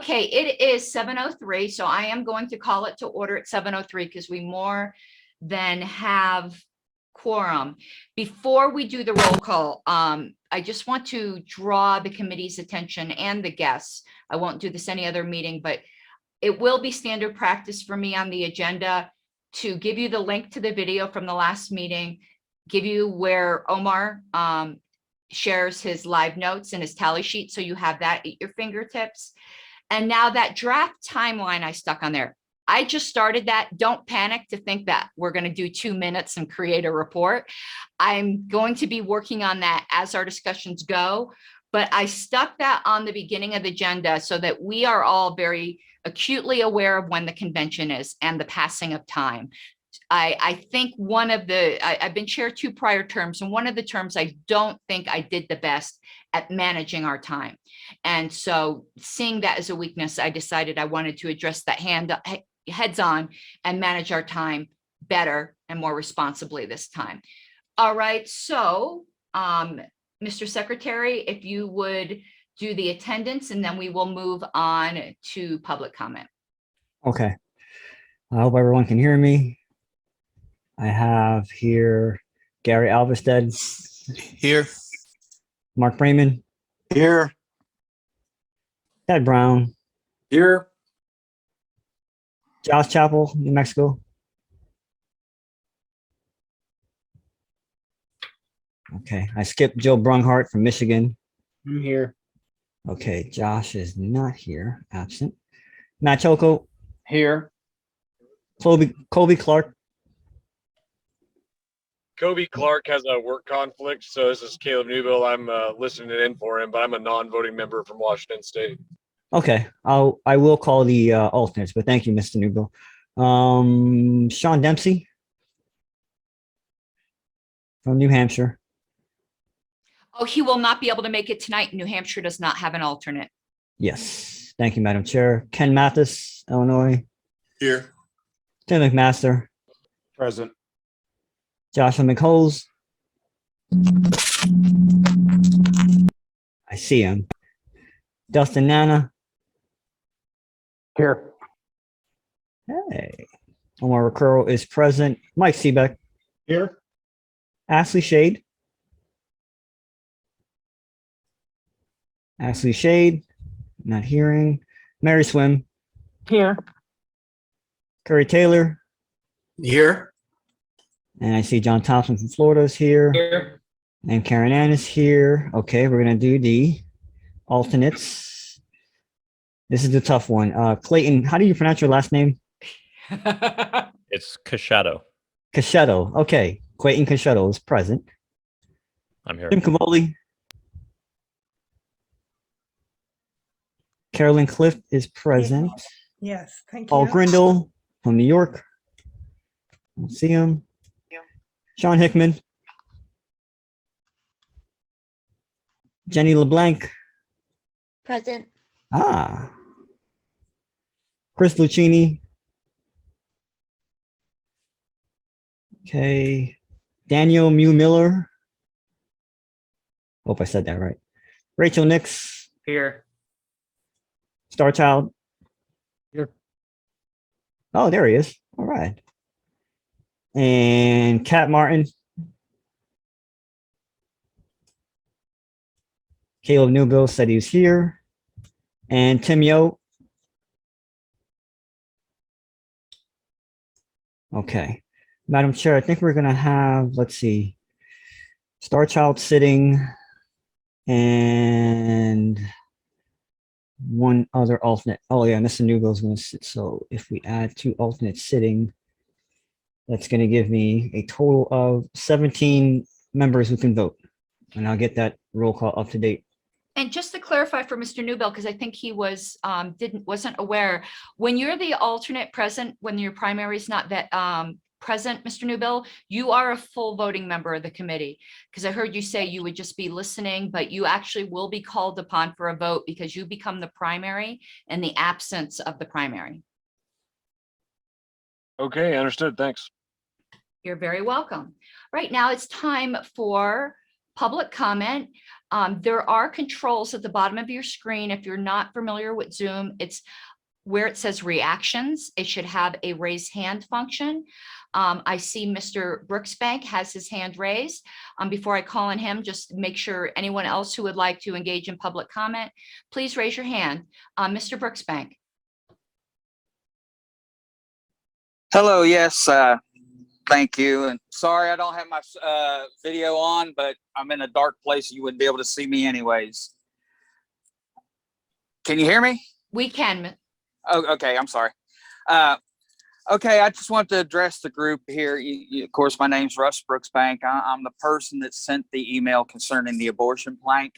Okay, it is 7:03, so I am going to call it to order at 7:03 because we more than have quorum. Before we do the roll call, I just want to draw the committee's attention and the guests. I won't do this any other meeting, but it will be standard practice for me on the agenda to give you the link to the video from the last meeting, give you where Omar shares his live notes and his tally sheet, so you have that at your fingertips. And now that draft timeline I stuck on there, I just started that. Don't panic to think that we're going to do 2 minutes and create a report. I'm going to be working on that as our discussions go, but I stuck that on the beginning of the agenda so that we are all very acutely aware of when the convention is and the passing of time. I think I've been chair 2 prior terms, and one of the terms I don't think I did the best at managing our time. And so seeing that as a weakness, I decided I wanted to address that heads on and manage our time better and more responsibly this time. All right, so Mr. Secretary, if you would do the attendance, and then we will move on to public comment. Okay. I hope everyone can hear me. I have here Gary Alverstead. Here. Mark Freeman. Here. Ted Brown. Here. Josh Chapel, New Mexico. Okay. I skipped Joe Brungart from Michigan. I'm here. Okay. Josh is not here. Absent. Matt Choco. Here. Kobe Clark. Kobe Clark has a work conflict, so this is Caleb Newbill. I'm listening in for him, but I'm a non-voting member from Washington State. Okay, I will call the alternates, but thank you, Mr. Newbill. Sean Dempsey from New Hampshire. Oh, he will not be able to make it tonight. New Hampshire does not have an alternate. Yes, thank you, Madam Chair. Ken Mathis, Illinois. Here. Tim McMaster. Present. Joshua McHoles. I see him. Dustin Nana. Here. Hey. Omar Recurl is present. Mike Seebeck. Here. Ashley Shade. Ashley Shade. Not hearing. Mary Swim. Here. Curry Taylor. Here. And I see John Thompson from Florida is here. Here. And Karen Ann is here. Okay, we're going to do the alternates. This is a tough one. Clayton, how do you pronounce your last name? It's Cashato. Cashetto. Okay, Clayton Cashetto is present. I'm here. Jim Cavoli. Carolyn Clift is present. Yes, thank Paul you. Grindle from New York. I see him. Sean Hickman. Jenny LeBlanc. Present. Ah. Chris Lucchini. Okay. Daniel Mew Miller. Hope I said that right. Rachel Nix. Here. Starchild. Here. Oh, there he is. All right. And Kat Martin. Caleb Newbill said he was here. And Tim Yo. Okay. Madam Chair, I think we're going to have, let's see, Starchild sitting and one other alternate. Oh, yeah, Mr. Newbill is going to sit. So if we add 2 alternates sitting, that's going to give me a total of 17 members who can vote. And I'll get that roll call up to date. And just to clarify for Mr. Newbill, because I think he wasn't aware, when you're the alternate present, when your primary is not that present, Mr. Newbill, you are a full voting member of the committee. Because I heard you say you would just be listening, but you actually will be called upon for a vote because you become the primary in the absence of the primary. Okay, understood. Thanks. You're very welcome. Right now it's time for public comment. There are controls at the bottom of your screen. If you're not familiar with Zoom, it's where it says reactions. It should have a raise hand function. I see Mr. Brooksbank has his hand raised. Before I call on him, just make sure anyone else who would like to engage in public comment, please raise your hand. Mr. Brooksbank. Hello, yes, thank you. And sorry I don't have my video on, but I'm in a dark place. You wouldn't be able to see me anyways. Can you hear me? We can. Oh, okay, I'm sorry. Okay, I just want to address the group here. Of course, my name's Russ Brooksbank. I'm the person that sent the email concerning the abortion plank.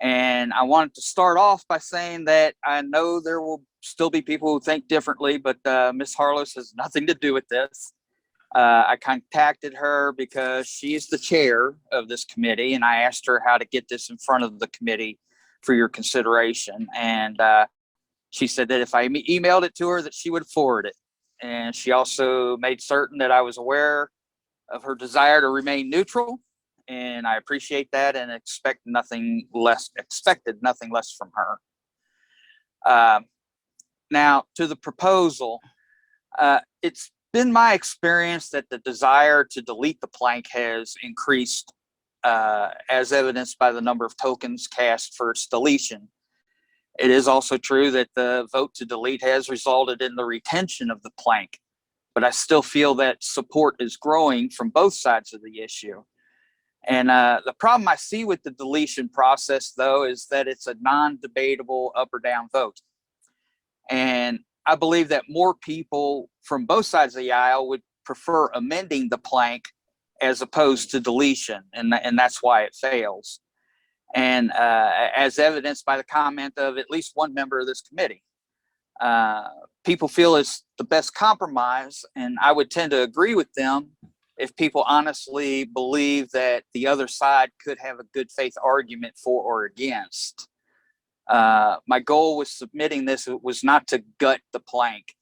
And I wanted to start off by saying that I know there will still be people who think differently, but Ms. Harless has nothing to do with this. I contacted her because she's the chair of this committee, and I asked her how to get this in front of the committee for your consideration. And she said that if I emailed it to her, that she would forward it. And she also made certain that I was aware of her desire to remain neutral. And I appreciate that and expected nothing less from her. Now, to the proposal, it's been my experience that the desire to delete the plank has increased, as evidenced by the number of tokens cast for its deletion. It is also true that the vote to delete has resulted in the retention of the plank, but I still feel that support is growing from both sides of the issue. And the problem I see with the deletion process, though, is that it's a non-debatable up or down vote. And I believe that more people from both sides of the aisle would prefer amending the plank as opposed to deletion, and that's why it fails. And as evidenced by the comment of at least one member of this committee, people feel it's the best compromise, and I would tend to agree with them if people honestly believe that the other side could have a good faith argument for or against. My goal with submitting this was not to gut the plank.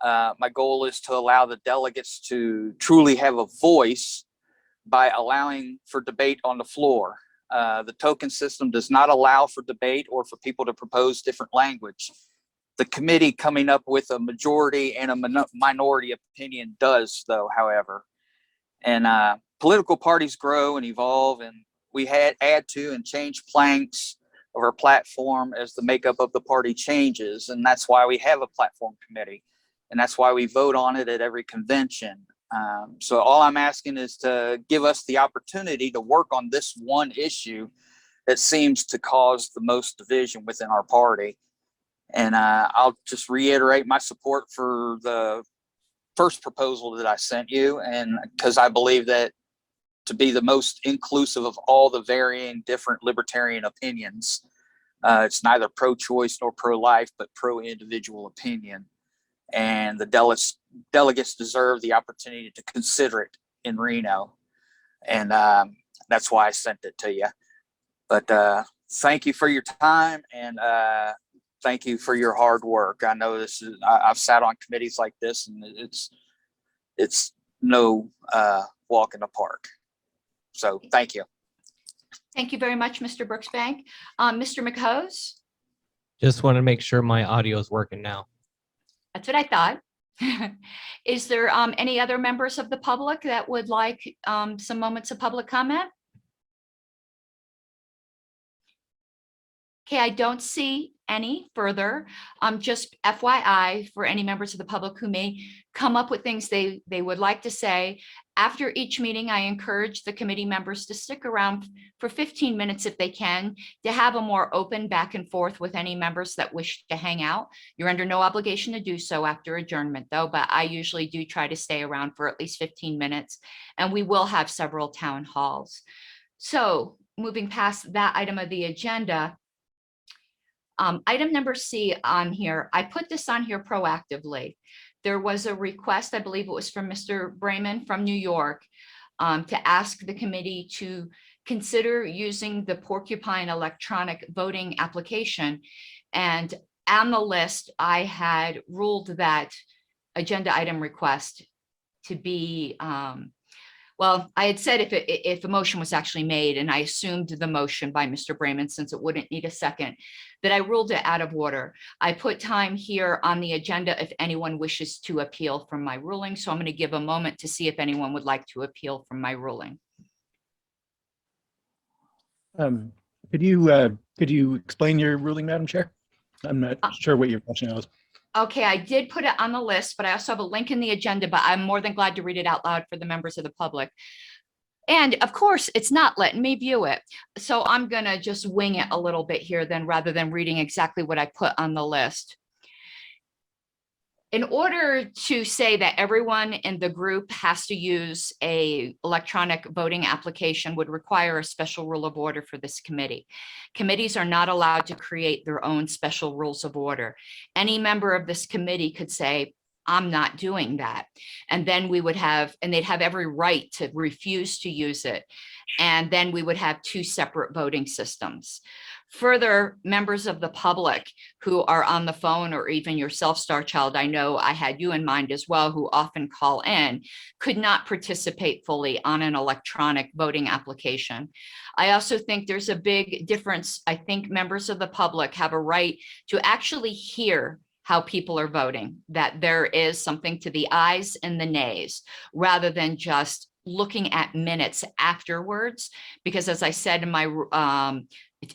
My goal is to allow the delegates to truly have a voice by allowing for debate on the floor. The token system does not allow for debate or for people to propose different language. The committee coming up with a majority and a minority opinion does, though, however. And political parties grow and evolve, and we add to and change planks of our platform as the makeup of the party changes. And that's why we have a platform committee. And that's why we vote on it at every convention. So all I'm asking is to give us the opportunity to work on this one issue that seems to cause the most division within our party. And I'll just reiterate my support for the first proposal that I sent you, and because I believe that to be the most inclusive of all the varying different libertarian opinions. It's neither pro-choice nor pro-life, but pro-individual opinion. And the delegates deserve the opportunity to consider it in Reno. And that's why I sent it to you. But thank you for your time, and thank you for your hard work. I know this is, I've sat on committees like this, and it's no walk in the park. So thank you. Thank you very much, Mr. Brooksbank. Mr. McHose? Just want to make sure my audio is working now. That's what I thought. Is there any other members of the public that would like some moments of public comment? Okay, I don't see any further. Just FYI for any members of the public who may come up with things they would like to say. After each meeting, I encourage the committee members to stick around for 15 minutes if they can, to have a more open back and forth with any members that wish to hang out. You're under no obligation to do so after adjournment though, but I usually do try to stay around for at least 15 minutes, and we will have several town halls. So moving past that item of the agenda, item number C on here, I put this on here proactively. There was a request, I believe it was from Mr. Brayman from New York, to ask the committee to consider using the Porcupine electronic voting application. And on the list, I had ruled that agenda item request to be Well, I had said if a motion was actually made, and I assumed the motion by Mr. Brayman, since it wouldn't need a second, that I ruled it out of order. I put time here on the agenda if anyone wishes to appeal from my ruling. So I'm going to give a moment to see if anyone would like to appeal from my ruling. Could you explain your ruling, Madam Chair? I'm not sure what your question was. Okay, I did put it on the list, but I also have a link in the agenda, but I'm more than glad to read it out loud for the members of the public. And of course, it's not letting me view it. So I'm gonna just wing it a little bit here then, rather than reading exactly what I put on the list. In order to say that everyone in the group has to use a electronic voting application would require a special rule of order for this committee. Committees are not allowed to create their own special rules of order. Any member of this committee could say, I'm not doing that. And then we would have, and they'd have every right to refuse to use it. And then we would have two separate voting systems. Further, members of the public who are on the phone, or even yourself, Star Child, I know I had you in mind as well, who often call in, could not participate fully on an electronic voting application. I also think there's a big difference. I think members of the public have a right to actually hear how people are voting, that there is something to the ayes and the nays, rather than just looking at minutes afterwards. Because as I said in my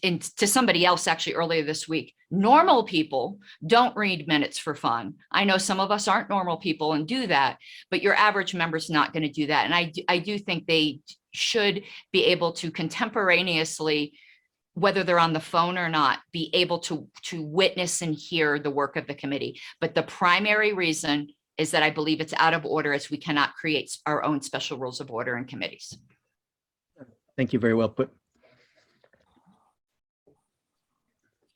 to somebody else actually earlier this week, normal people don't read minutes for fun. I know some of us aren't normal people and do that, but your average member's not going to do that. And I do think they should be able to contemporaneously, whether they're on the phone or not, be able to witness and hear the work of the committee. But the primary reason is that I believe it's out of order, as we cannot create our own special rules of order in committees. Thank you. Very well put.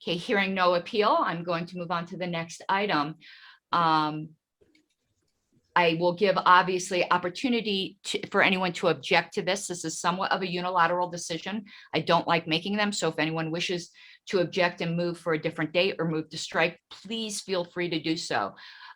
Okay, hearing no appeal, I'm going to move on to the next item. I will give obviously opportunity for anyone to object to this. This is somewhat of a unilateral decision. I don't like making them. So if anyone wishes to object and move for a different date or move to strike, please feel free to do so.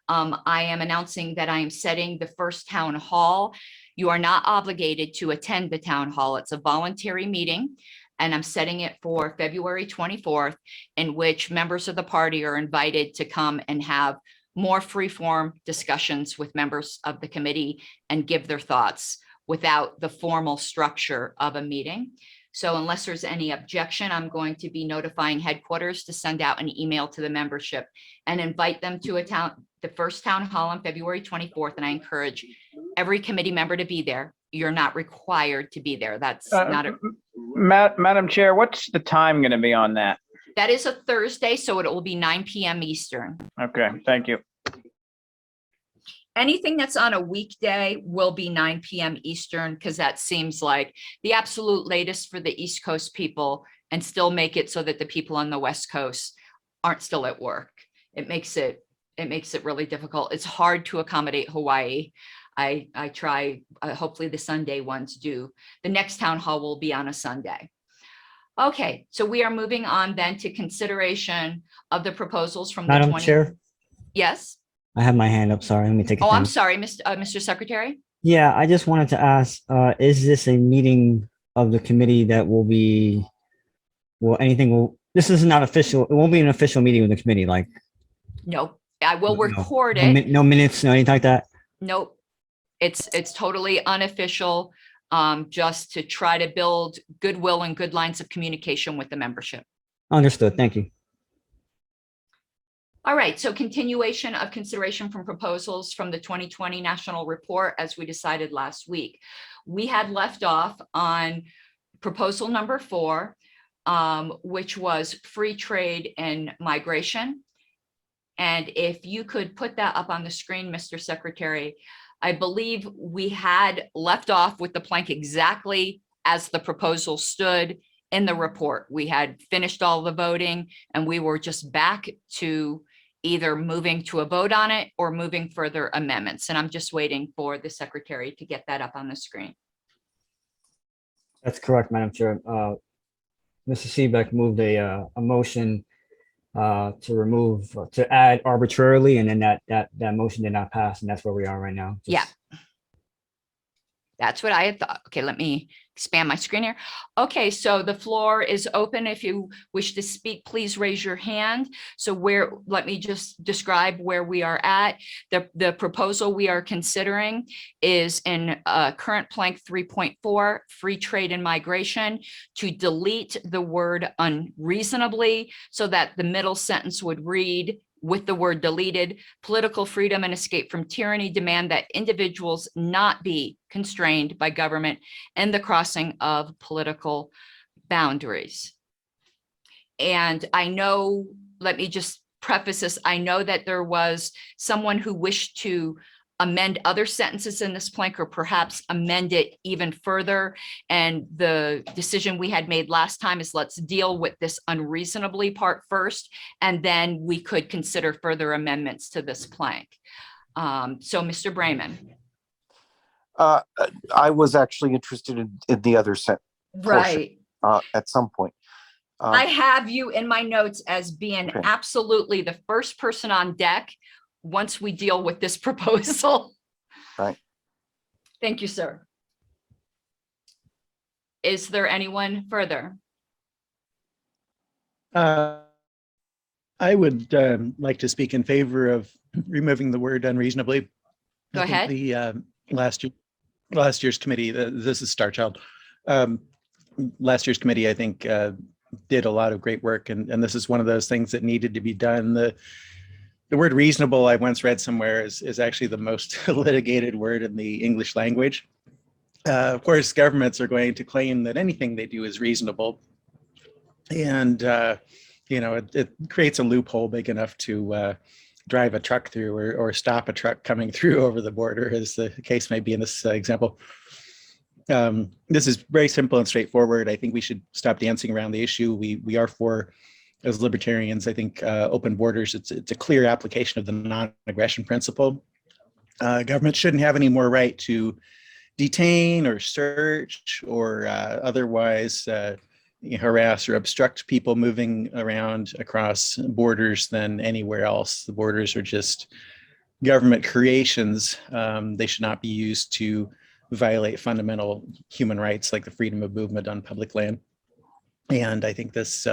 I am announcing that I am setting the first town hall. You are not obligated to attend the town hall. It's a voluntary meeting. And I'm setting it for February 24th, in which members of the party are invited to come and have more free-form discussions with members of the committee and give their thoughts without the formal structure of a meeting. So unless there's any objection, I'm going to be notifying headquarters to send out an email to the membership and invite them to the first town hall on February 24th. And I encourage every committee member to be there. You're not required to be there. That's not a... Madam Chair, what's the time going to be on that? That is a Thursday, so it will be 9 p.m. Eastern. Okay, thank you. Anything that's on a weekday will be 9 p.m. Eastern, because that seems like the absolute latest for the East Coast people, and still make it so that the people on the West Coast aren't still at work. It makes it really difficult. It's hard to accommodate Hawaii. I try, hopefully the Sunday ones do. The next town hall will be on a Sunday. Okay, so we are moving on then to consideration of the proposals from the Madam Chair, Yes. I have my hand up. Sorry, let me take it Oh, down. I'm sorry, Mr. Secretary. Yeah, I just wanted to ask, is this a meeting of the committee that will be, this is not official, it won't be an official meeting with the committee, like? No, I will No. record No it. no minutes, no anything like that? Nope. It's totally unofficial, just to try to build goodwill and good lines of communication with the membership. Understood, thank you. All right, so continuation of consideration from proposals from the 2020 National Report, as we decided last week. We had left off on proposal number 4, which was free trade and migration. And if you could put that up on the screen, Mr. Secretary, I believe we had left off with the plank exactly as the proposal stood in the report. We had finished all the voting and we were just back to either moving to a vote on it or moving further amendments. And I'm just waiting for the secretary to get that up on the screen. That's correct, Madam Chair. Mr. Seebeck moved a motion to add arbitrarily, and then that motion did not pass, and that's where we are right now. Yeah. That's what I had thought. Okay, let me expand my screen here. Okay, so the floor is open. If you wish to speak, please raise your hand. So let me just describe where we are at. The proposal we are considering is in current plank 3.4, free trade and migration, to delete the word unreasonably so that the middle sentence would read, with the word deleted, political freedom and escape from tyranny demand that individuals not be constrained by government and the crossing of political boundaries. And I know, let me just preface this, I know that there was someone who wished to amend other sentences in this plank, or perhaps amend it even further. And the decision we had made last time is, let's deal with this unreasonably part first, and then we could consider further amendments to this plank. So Mr. Brayman. I was actually interested in the other set Right. at some point. I have you in my notes as being Okay. absolutely the first person on deck once we deal with this proposal. Right. Thank you, sir. Is there anyone further? I would like to speak in favor of removing the word unreasonably. Go I think ahead. The last year's committee, this is Starchild. Last year's committee, I think, did a lot of great work, and this is one of those things that needed to be done. The word reasonable, I once read somewhere, is actually the most litigated word in the English language. Of course, governments are going to claim that anything they do is reasonable. And, it creates a loophole big enough to drive a truck through, or stop a truck coming through over the border, as the case may be in this example. This is very simple and straightforward. I think we should stop dancing around the issue. We are for, as libertarians, I think open borders, it's a clear application of the non-aggression principle. Government shouldn't have any more right to detain or search or otherwise harass or obstruct people moving around across borders than anywhere else. The borders are just government creations. They should not be used to violate fundamental human rights like the freedom of movement on public land. And I think this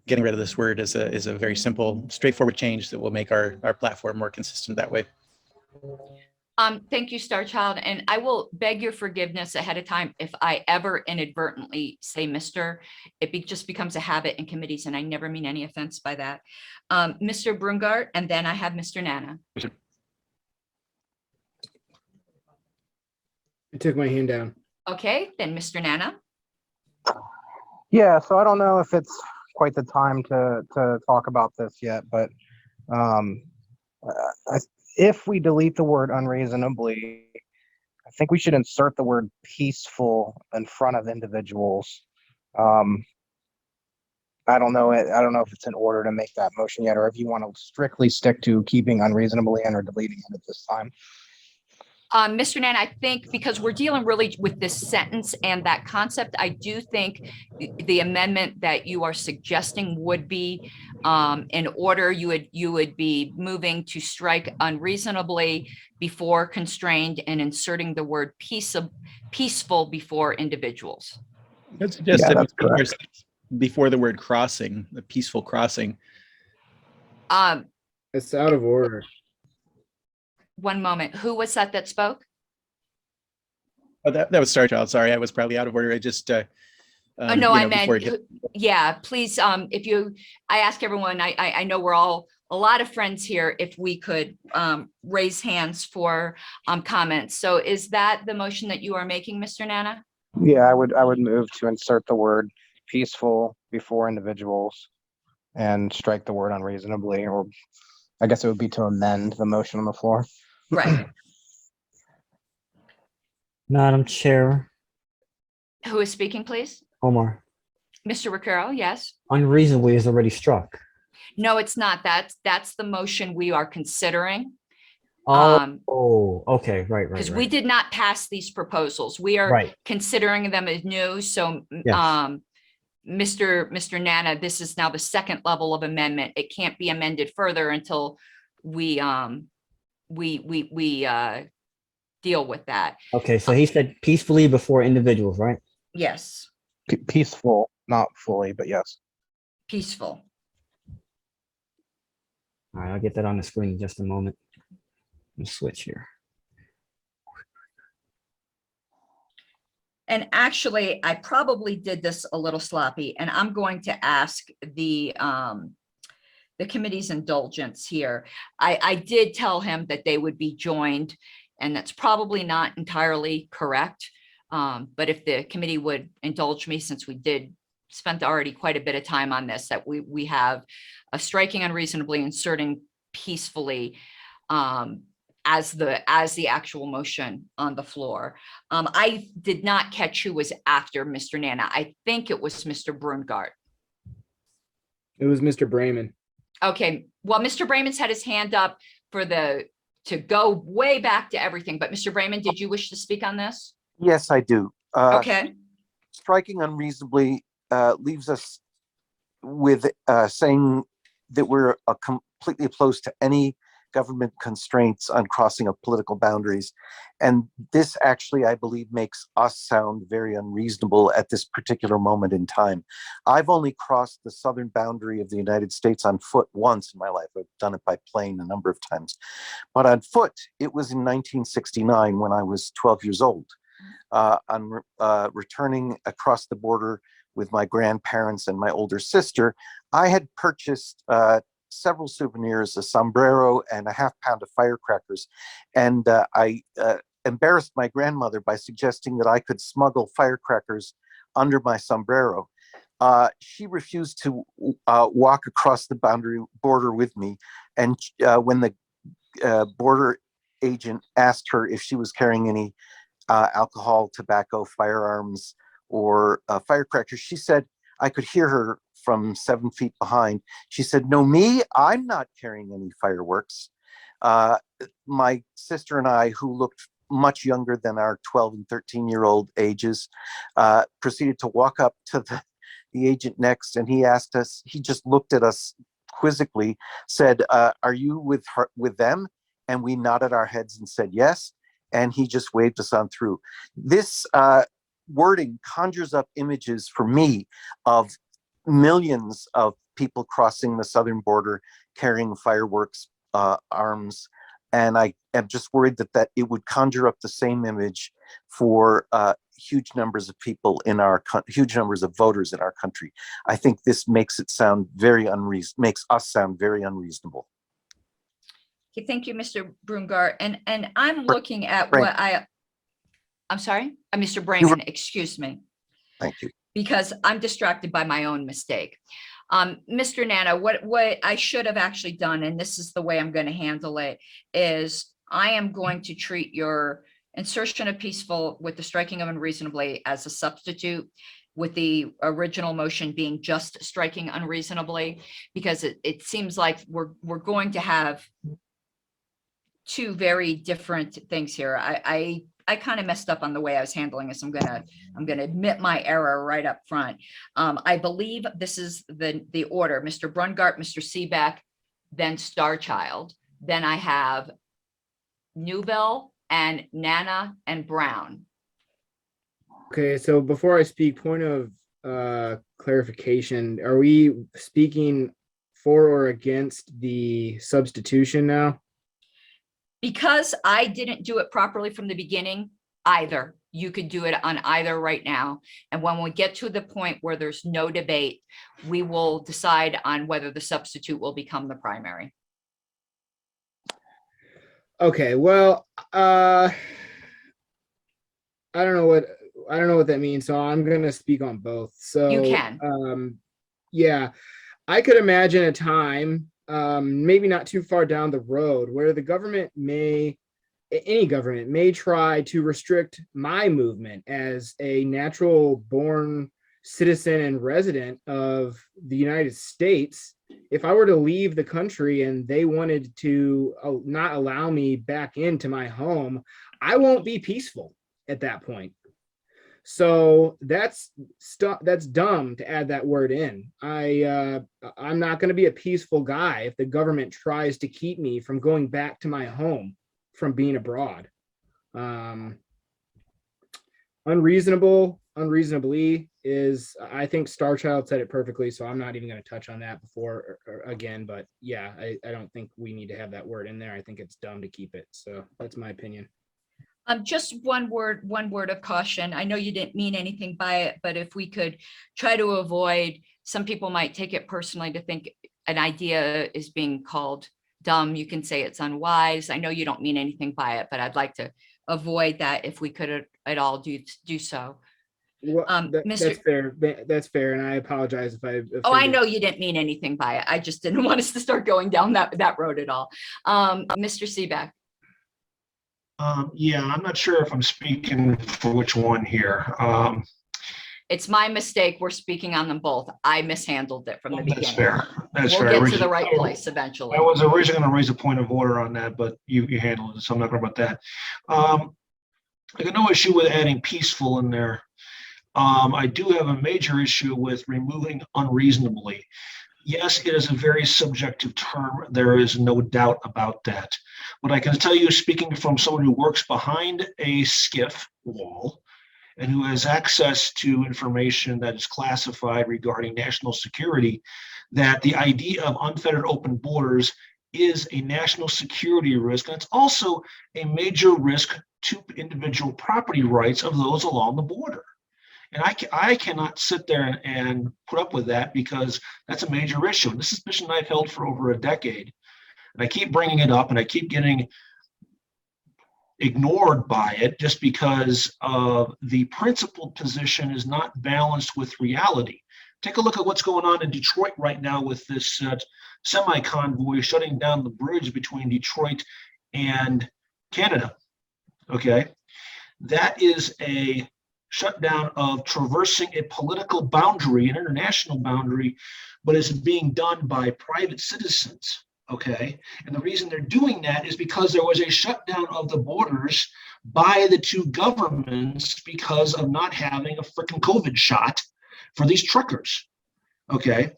getting rid of this word is a very simple, straightforward change that will make our platform more consistent that way. Thank you, Starchild, and I will beg your forgiveness ahead of time if I ever inadvertently say Mr. It just becomes a habit in committees, and I never mean any offense by that. Mr. Brungart, and then I have Mr. Nana. I took my hand down. Okay, then Mr. Nana. Yeah, so I don't know if it's quite the time to talk about this yet, but if we delete the word unreasonably, I think we should insert the word peaceful in front of individuals. I don't know if it's in order to make that motion yet, or if you want to strictly stick to keeping unreasonably in or deleting it at this time. Mr. Nan, I think because we're dealing really with this sentence and that concept, I do think the amendment that you are suggesting would be in order. You would be moving to strike unreasonably before constrained and inserting the word peaceful before individuals. That's just before the word crossing, the peaceful crossing. It's out of order. One moment. Who was that spoke? Oh, that was Starchild. Sorry, I was probably out of order. I just no, I meant, yeah, please. I ask everyone, I know we're all a lot of friends here, if we could raise hands for comments. So is that the motion that you are making, Mr. Nana? Yeah, I would move to insert the word peaceful before individuals and strike the word unreasonably, or I guess it would be to amend the motion on the floor. Right. Madam Chair, Who is speaking, please? Omar, Mr. Recaro, yes. unreasonably is already struck. No, it's not. That's the motion we are considering. Okay, right. Because we did not pass these proposals. We are considering them as new. So Yes. Mr. Nana, this is now the second level of amendment. It can't be amended further until we deal with that. Okay, so he said peacefully before individuals, right? Yes, Peaceful, not fully, but yes. peaceful. All right, I'll get that on the screen in just a moment. Let's switch here. And actually, I probably did this a little sloppy, and I'm going to ask the committee's indulgence here. I did tell him that they would be joined, and that's probably not entirely correct. But if the committee would indulge me, since we did spent already quite a bit of time on this, that we have a striking unreasonably, inserting peacefully, as the actual motion on the floor. I did not catch who was after Mr. Nana. I think it was Mr. Brungart. It was Mr. Brayman. Okay, well, Mr. Brayman's had his hand up to go way back to everything, but Mr. Brayman, did you wish to speak on this? Yes, I do. Okay, Striking unreasonably leaves us with saying that we're completely opposed to any government constraints on crossing of political boundaries. And this actually, I believe, makes us sound very unreasonable at this particular moment in time. I've only crossed the southern boundary of the United States on foot once in my life. I've done it by plane a number of times. But on foot, it was in 1969 when I was 12 years old. On returning across the border with my grandparents and my older sister, I had purchased several souvenirs, a sombrero and a half-pound of firecrackers. And I embarrassed my grandmother by suggesting that I could smuggle firecrackers under my sombrero. She refused to walk across the border with me. And when the border agent asked her if she was carrying any alcohol, tobacco, firearms, or firecrackers, she said, I could hear her from 7 feet behind. She said, no, me, I'm not carrying any fireworks. My sister and I, who looked much younger than our 12 and 13-year-old ages, proceeded to walk up to the agent next, and he asked us, he just looked at us quizzically, said, are you with them? And we nodded our heads and said yes, and he just waved us on through. This wording conjures up images for me of millions of people crossing the southern border carrying fireworks, arms, and I am just worried that it would conjure up the same image for huge numbers of people in huge numbers of voters in our country. I think this makes it sound makes us sound very unreasonable. okay, thank you, Mr. Brungart. And I'm looking at what I'm sorry, Mr. Brayman, excuse me. Thank you. Because I'm distracted by my own mistake. Mr. Nana, what I should have actually done, and this is the way I'm going to handle it, is I am going to treat your insertion of peaceful with the striking of unreasonably as a substitute, with the original motion being just striking unreasonably, because it seems like we're going to have two very different things here. I kind of messed up on the way I was handling this. I'm gonna admit my error right up front. I believe this is the order: Mr. Brungart, Mr. Seebeck, then Starchild. Then I have Newbill and Nana and Brown. Okay, so before I speak, point of clarification: are we speaking for or against the substitution now? Because I didn't do it properly from the beginning, either. You could do it on either right now. And when we get to the point where there's no debate, we will decide on whether the substitute will become the primary. Okay, well, I don't know what that means, so I'm gonna speak on both. So You can. Yeah, I could imagine a time, maybe not too far down the road, where the government any government may try to restrict my movement as a natural born citizen and resident of the United States. If I were to leave the country and they wanted to not allow me back into my home, I won't be peaceful at that point. So that's dumb to add that word in. I'm not going to be a peaceful guy if the government tries to keep me from going back to my home from being abroad. Unreasonably is, I think Starchild said it perfectly, so I'm not even going to touch on that before or again. But yeah, I don't think we need to have that word in there. I think it's dumb to keep it. So that's my opinion. Just one word of caution. I know you didn't mean anything by it, but if we could try to avoid, some people might take it personally to think an idea is being called dumb. You can say it's unwise. I know you don't mean anything by it, but I'd like to avoid that if we could at all do so. Well, that's fair. That's fair, and I apologize if I. Oh, I know you didn't mean anything by it. I just didn't want us to start going down that road at all. Mr. Seebeck. Yeah, I'm not sure if I'm speaking for which one here. It's my mistake. We're speaking on them both. I mishandled it from the beginning. That's fair. That's we'll fair. get to the right place eventually. I was originally going to raise a point of order on that, but you handled it, so I'm not going about that. I got no issue with adding peaceful in there. I do have a major issue with removing unreasonably. Yes, it is a very subjective term. There is no doubt about that. But I can tell you, speaking from someone who works behind a skiff wall and who has access to information that is classified regarding national security, that the idea of unfettered open borders is a national security risk. And it's also a major risk to individual property rights of those along the border. And I cannot sit there and put up with that, because that's a major issue. And this is a position I've held for over a decade. And I keep bringing it up and I keep getting ignored by it just because of the principled position is not balanced with reality. Take a look at what's going on in Detroit right now with this semi-convoy shutting down the bridge between Detroit and Canada. Okay, that is a shutdown of traversing a political boundary, an international boundary, but it's being done by private citizens. Okay, and the reason they're doing that is because there was a shutdown of the borders by the two governments because of not having a freaking COVID shot for these truckers. Okay,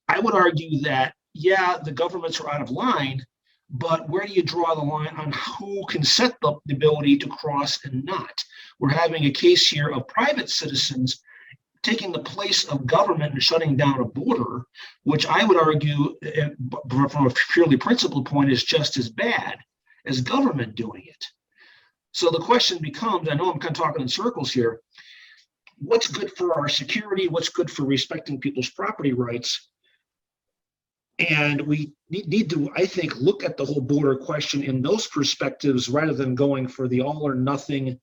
I would argue that, yeah, the governments are out of line, but where do you draw the line on who can set the ability to cross and not? We're having a case here of private citizens taking the place of government and shutting down a border, which I would argue from a purely principled point is just as bad as government doing it. So the question becomes, I know I'm kind of talking in circles here, what's good for our security? What's good for respecting people's property rights? And we need to, I think, look at the whole border question in those perspectives rather than going for the all or nothing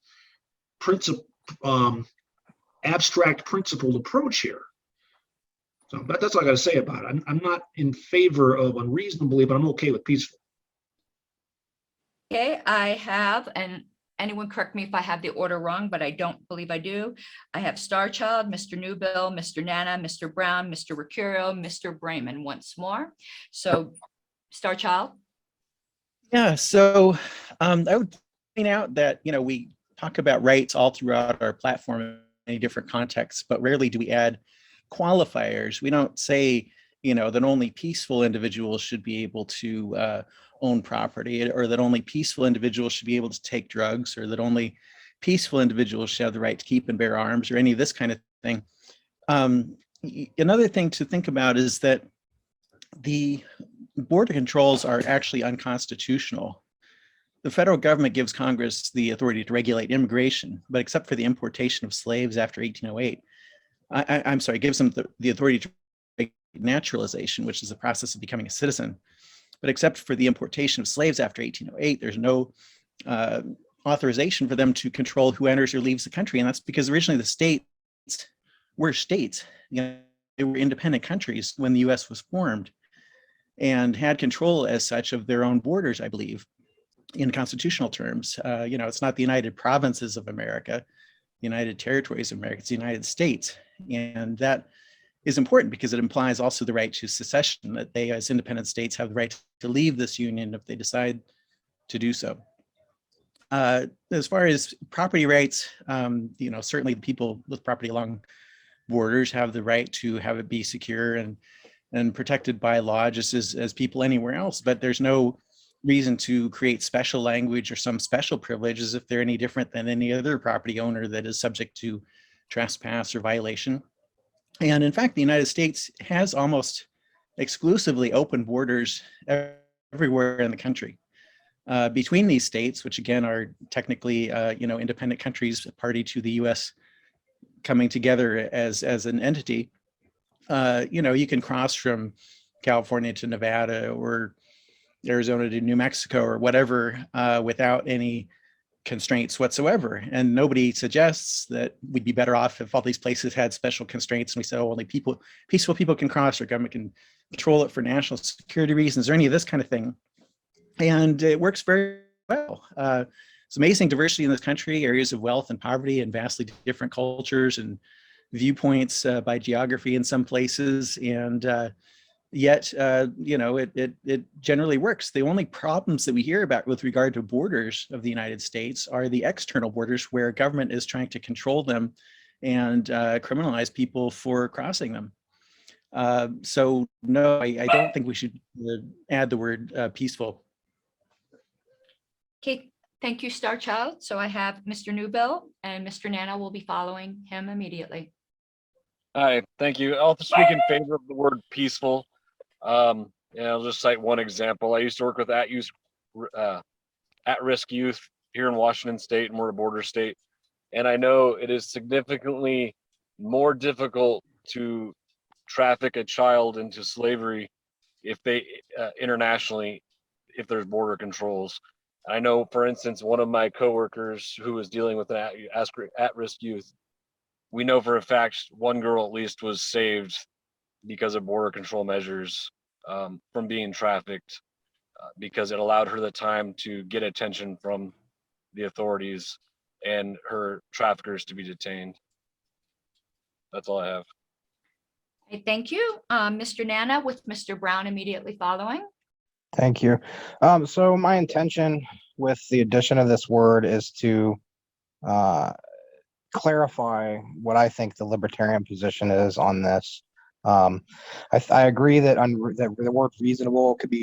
abstract principled approach here. So that's all I got to say about it. I'm not in favor of unreasonably, but I'm okay with peaceful. Okay, I have, and anyone correct me if I have the order wrong, but I don't believe I do. I have Starchild, Mr. Newbill, Mr. Nana, Mr. Brown, Mr. Mercurio, Mr. Brayman once more. So Starchild. Yeah, so I would point out that, we talk about rights all throughout our platform in many different contexts, but rarely do we add qualifiers. We don't say, that only peaceful individuals should be able to own property, or that only peaceful individuals should be able to take drugs, or that only peaceful individuals should have the right to keep and bear arms, or any of this kind of thing. Another thing to think about is that the border controls are actually unconstitutional. The federal government gives Congress the authority to regulate immigration, but except for the importation of slaves after 1808, I'm sorry, gives them the authority to regulate naturalization, which is the process of becoming a citizen. But except for the importation of slaves after 1808, there's no authorization for them to control who enters or leaves the country. And that's because originally the states were states. They were independent countries when the US was formed and had control as such of their own borders, I believe, in constitutional terms. It's not the United Provinces of America, the United Territories of America, it's the United States. And that is important because it implies also the right to secession, that they as independent states have the right to leave this union if they decide to do so. As far as property rights, certainly the people with property along borders have the right to have it be secure and protected by law, just as people anywhere else. But there's no reason to create special language or some special privileges if they're any different than any other property owner that is subject to trespass or violation. And in fact, the United States has almost exclusively open borders everywhere in the country. Between these states, which again are technically, independent countries, party to the U.S. coming together as an entity, you can cross from California to Nevada or Arizona to New Mexico or whatever without any constraints whatsoever. And nobody suggests that we'd be better off if all these places had special constraints and we said, oh, only peaceful people can cross, or government can control it for national security reasons or any of this kind of thing. And it works very well. It's amazing diversity in this country, areas of wealth and poverty and vastly different cultures and viewpoints by geography in some places. And yet, it generally works. The only problems that we hear about with regard to borders of the United States are the external borders, where government is trying to control them and criminalize people for crossing them. So no, I don't think we should add the word peaceful. Okay, thank you, Star Child. So I have Mr. Newbill, and Mr. Nana will be following him immediately. Hi, thank you. I'll speak in favor of the word peaceful. And I'll just cite one example. I used to work with at-risk youth here in Washington State, and we're a border state. And I know it is significantly more difficult to traffic a child into slavery if they internationally, if there's border controls. I know, for instance, one of my coworkers who was dealing with an at-risk youth, we know for a fact one girl at least was saved because of border control measures from being trafficked, because it allowed her the time to get attention from the authorities and her traffickers to be detained. That's all I have. Okay, thank you. Mr. Nana with Mr. Brown immediately following. Thank you. So my intention with the addition of this word is to clarify what I think the libertarian position is on this. I agree that that the word reasonable could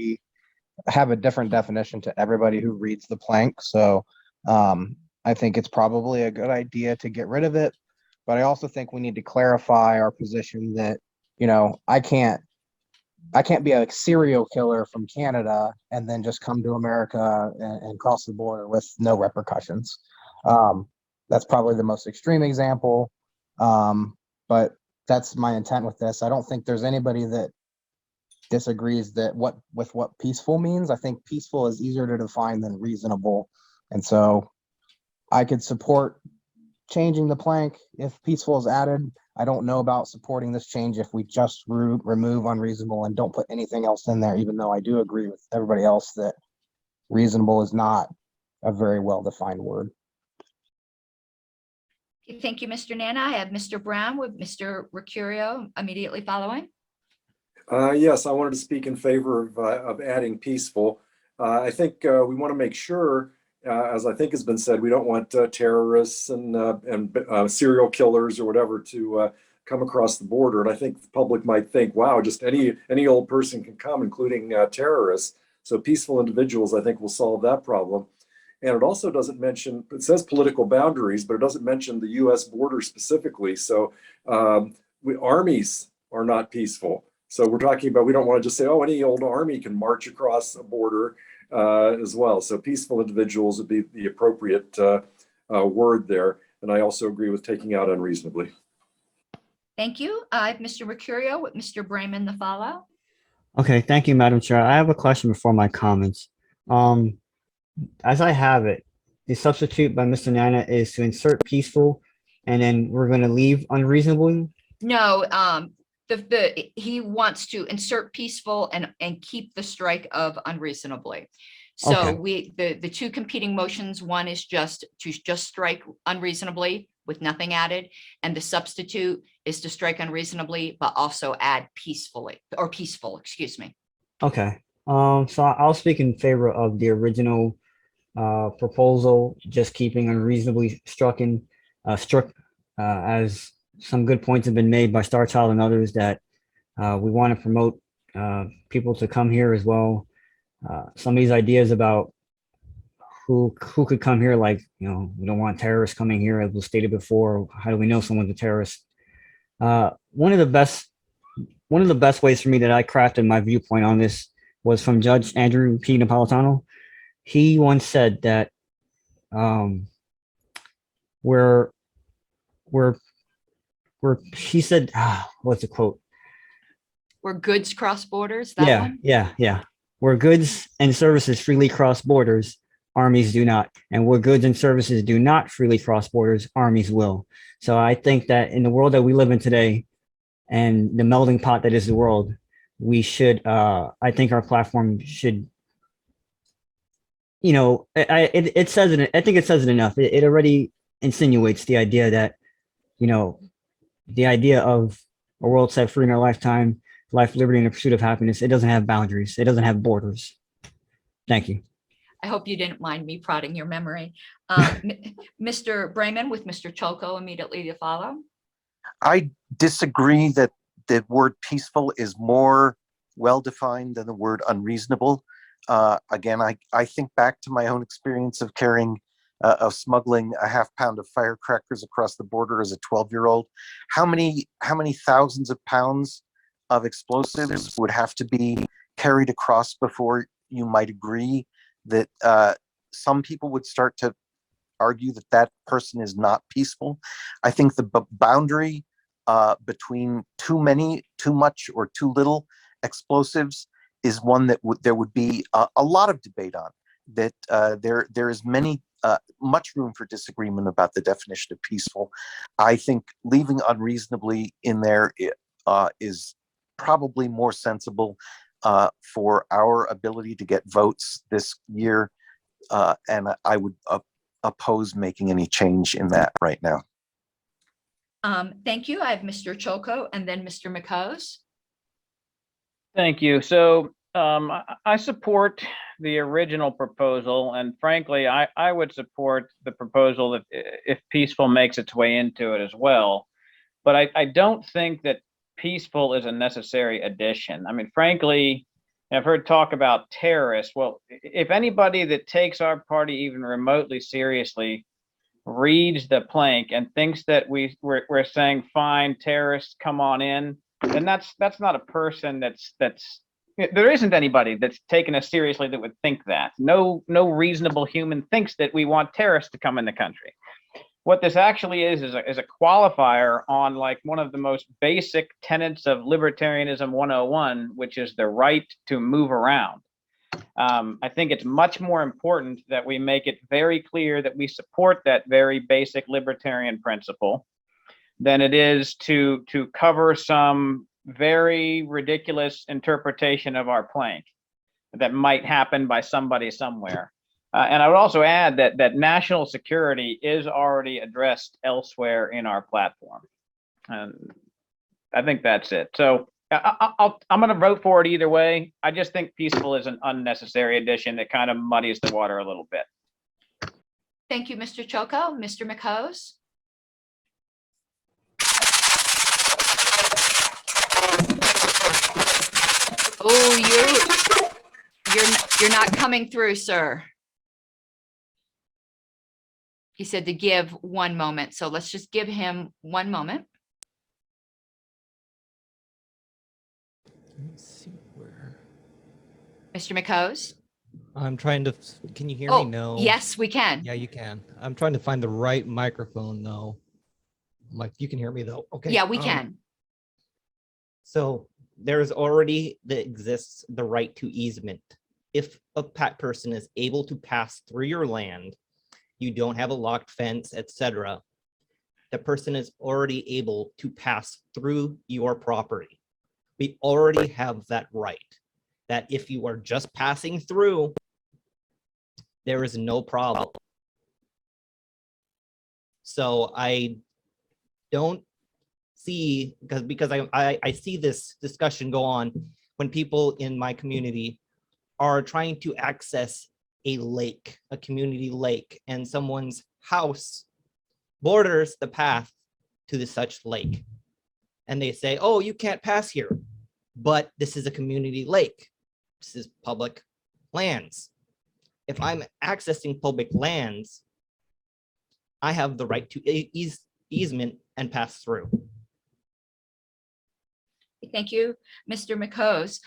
have a different definition to everybody who reads the plank. So I think it's probably a good idea to get rid of it. But I also think we need to clarify our position that, I can't be a serial killer from Canada and then just come to America and cross the border with no repercussions. That's probably the most extreme example. But that's my intent with this. I don't think there's anybody that disagrees with what peaceful means. I think peaceful is easier to define than reasonable. And so I could support changing the plank if peaceful is added. I don't know about supporting this change if we just remove unreasonable and don't put anything else in there, even though I do agree with everybody else that reasonable is not a very well-defined word. Okay, thank you, Mr. Nana. I have Mr. Brown with Mr. Mercurio immediately following. Yes, I wanted to speak in favor of adding peaceful. I think we want to make sure, as I think has been said, we don't want terrorists and serial killers or whatever to come across the border. And I think the public might think, wow, just any old person can come, including terrorists. So peaceful individuals, I think, will solve that problem. And it also doesn't mention, it says political boundaries, but it doesn't mention the US border specifically. So armies are not peaceful. So we're talking about, we don't want to just say, oh, any old army can march across a border as well. So peaceful individuals would be the appropriate word there. And I also agree with taking out unreasonably. Thank you. I have Mr. Mercurio with Mr. Brayman the follow. Okay, thank you, Madam Chair. I have a question before my comments. As I have it, the substitute by Mr. Nana is to insert peaceful, and then we're going to leave unreasonably. No, he wants to insert peaceful and keep the strike of unreasonably. So Okay. the two competing motions, one is just to strike unreasonably with nothing added, and the substitute is to strike unreasonably but also add peacefully, or peaceful, excuse me. Okay. So I'll speak in favor of the original proposal, just keeping unreasonably struck, as some good points have been made by Star Child and others that we want to promote people to come here as well. some of these ideas about who could come here, like, we don't want terrorists coming here, as was stated before. How do we know someone's a terrorist? One of the best ways for me that I crafted my viewpoint on this was from Judge Andrew P. Napolitano. He once said that where he said, what's the quote? Where goods cross borders, that one? Yeah. Where goods and services freely cross borders, armies do not. And where goods and services do not freely cross borders, armies will. So I think that in the world that we live in today and the melding pot that is the world, we should, I think our platform should, it says it, I think it says it enough. It already insinuates the idea that, the idea of a world set free in our lifetime, life, liberty, and the pursuit of happiness, it doesn't have boundaries. It doesn't have borders. Thank you. I hope you didn't mind me prodding your memory. Mr. Brayman with Mr. Choco immediately to follow. I disagree that the word peaceful is more well-defined than the word unreasonable. Again, I think back to my own experience of smuggling a half-pound of firecrackers across the border as a 12-year-old. How many thousands of pounds of explosives would have to be carried across before you might agree that some people would start to argue that that person is not peaceful? I think the boundary between too much, or too little explosives is one that there would be a lot of debate on. That there is much room for disagreement about the definition of peaceful. I think leaving unreasonably in there is probably more sensible for our ability to get votes this year, and I would oppose making any change in that right now. Thank you. I have Mr. Choco and then Mr. McCose. Thank you. So I support the original proposal, and frankly, I would support the proposal if peaceful makes its way into it as well. But I don't think that peaceful is a necessary addition. I mean, frankly, I've heard talk about terrorists. Well, if anybody that takes our party even remotely seriously reads the plank and thinks that we're saying, fine, terrorists, come on in, then that's not a person that's there isn't anybody that's taken us seriously that would think that. No reasonable human thinks that we want terrorists to come in the country. What this actually is a qualifier on like one of the most basic tenets of libertarianism 101, which is the right to move around. I think it's much more important that we make it very clear that we support that very basic libertarian principle than it is to cover some very ridiculous interpretation of our plank that might happen by somebody somewhere. And I would also add that national security is already addressed elsewhere in our platform. And I think that's it. So I'm going to vote for it either way. I just think peaceful is an unnecessary addition that kind of muddies the water a little bit. Thank you, Mr. Choco. Mr. McCose. Oh, you're not coming through, sir. He said to give 1 moment. So let's just give him 1 moment. Let's see where. Mr. McCose. I'm trying to. Can you hear Oh, me? No. yes, we can. Yeah, you can. I'm trying to find the right microphone though. Like you can hear me though. Okay. Yeah, we can. So there is already exists the right to easement. If a person is able to pass through your land, you don't have a locked fence, etc. The person is already able to pass through your property. We already have that right. That if you are just passing through, there is no problem. So I don't see, because I see this discussion go on when people in my community are trying to access a lake, a community lake, and someone's house borders the path to the such lake. And they say, oh, you can't pass here, but this is a community lake. This is public lands. If I'm accessing public lands, I have the right to easement and pass through. Thank you, Mr. McCose.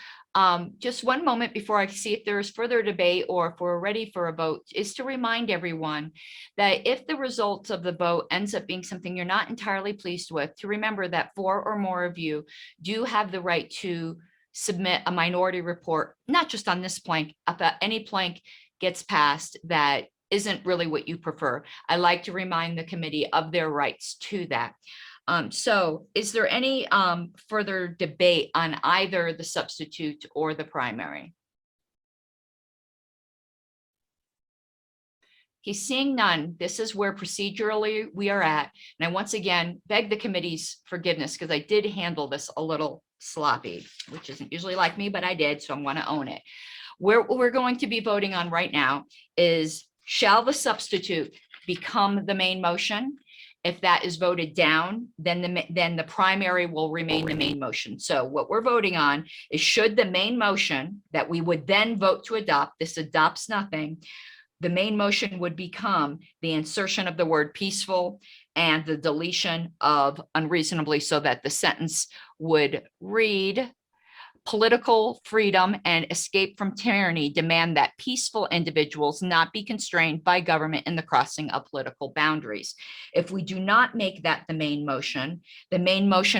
Just one moment before I see if there is further debate or if we're ready for a vote, is to remind everyone that if the results of the vote ends up being something you're not entirely pleased with, to remember that 4 or more of you do have the right to submit a minority report, not just on this plank, about any plank gets passed that isn't really what you prefer. I like to remind the committee of their rights to that. So is there any further debate on either the substitute or the primary? He's seeing none. This is where procedurally we are at. And I once again beg the committee's forgiveness because I did handle this a little sloppy, which isn't usually like me, but I did, so I want to own it. What we're going to be voting on right now is, shall the substitute become the main motion? If that is voted down, then the primary will remain the main motion. So what we're voting on is, should the main motion that we would then vote to adopt, this adopts nothing, the main motion would become the insertion of the word peaceful and the deletion of unreasonably, so that the sentence would read, political freedom and escape from tyranny demand that peaceful individuals not be constrained by government in the crossing of political boundaries. If we do not make that the main motion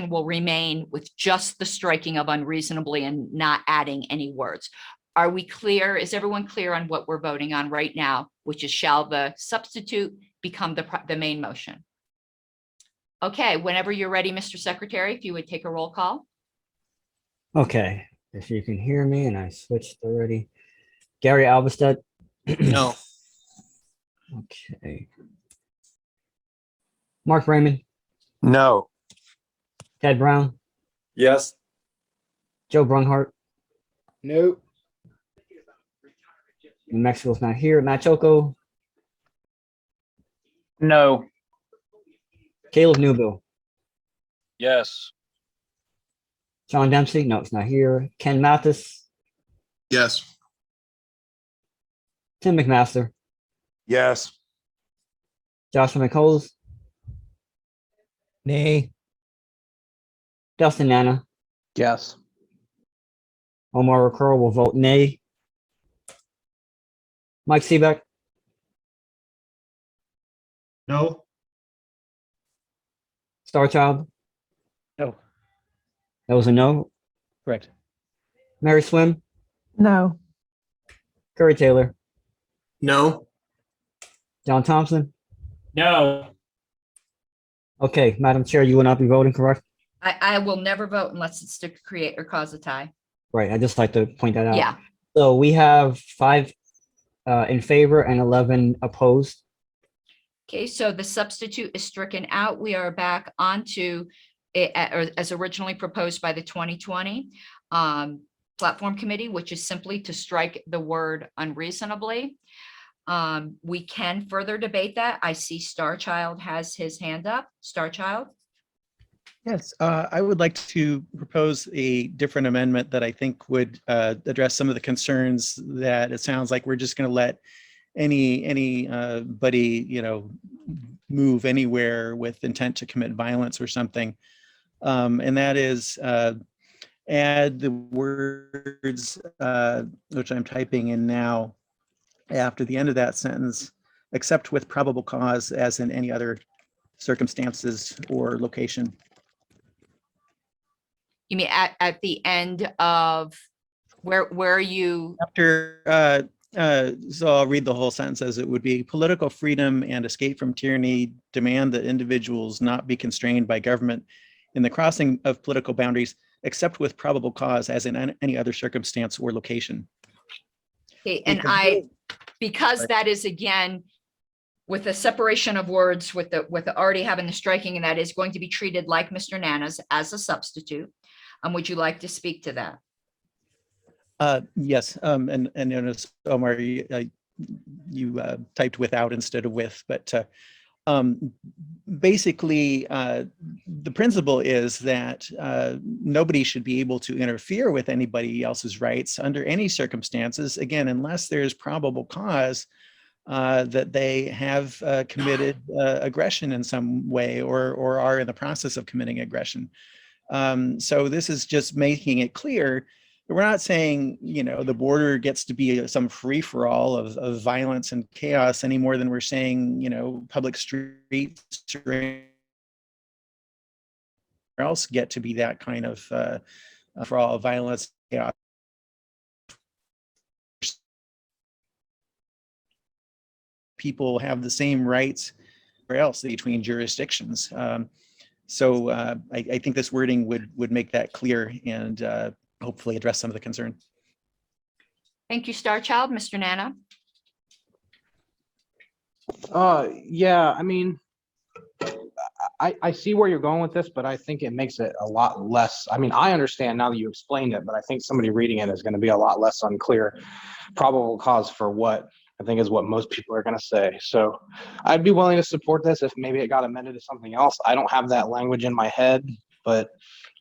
will remain with just the striking of unreasonably and not adding any words. Are we clear? Is everyone clear on what we're voting on right now, which is, shall the substitute become the main motion? Okay, whenever you're ready, Mr. Secretary, if you would take a roll call. Okay, if you can hear me, and I switched already. Gary Alvestead. No. Okay. Mark Raymond. No. Ted Brown. Yes. Joe Brungart. Nope. New Mexico's not here. Matt Choco. No. Caleb Newbill. Yes. John Dempsey. No, it's not here. Ken Mathis. Yes. Tim McMaster. Yes. Joshua McColes. Nay. Dustin Nana. Yes. Omar Curl will vote nay. Mike Seebeck. No. Starchild. No. That was a no. Correct. Mary Swim. No. Curry Taylor. No. John Thompson. No. Okay, Madam Chair, you will not be voting, correct? I will never vote unless it's to create or cause a tie. Right, I just like to point that out. Yeah. So we have 5 in favor and 11 opposed. Okay, so the substitute is stricken out. We are back onto it as originally proposed by the 2020 platform committee, which is simply to strike the word unreasonably. We can further debate that. I see Starchild has his hand up. Starchild. Yes, I would like to propose a different amendment that I think would address some of the concerns that it sounds like we're just going to let anybody, move anywhere with intent to commit violence or something. And that is add the words, which I'm typing in now, after the end of that sentence, except with probable cause as in any other circumstances or location. You mean at the end of where are you? After, so I'll read the whole sentence as it would be: political freedom and escape from tyranny demand that individuals not be constrained by government in the crossing of political boundaries, except with probable cause as in any other circumstance or location. Okay, and because that is again with the separation of words with the already having the striking, and that is going to be treated like Mr. Nana's as a substitute. Would you like to speak to that? Yes, and notice, Omar, you typed without instead of with, but basically, the principle is that nobody should be able to interfere with anybody else's rights under any circumstances, again, unless there's probable cause that they have committed aggression in some way or are in the process of committing aggression. So this is just making it clear. We're not saying, you know, the border gets to be some free-for-all of violence and chaos any more than we're saying, you know, public streets or else get to be that kind of for all violence, chaos. People have the same rights or else between jurisdictions. So I think this wording would make that clear and hopefully address some of the concern. Thank you, Star Child. Mr. Nana. Yeah, I mean, I see where you're going with this, but I think it makes it a lot less. I mean, I understand now that you explained it, but I think somebody reading it is going to be a lot less unclear. Probable cause for what, I think, is what most people are going to say. So I'd be willing to support this if maybe it got amended to something else. I don't have that language in my head, but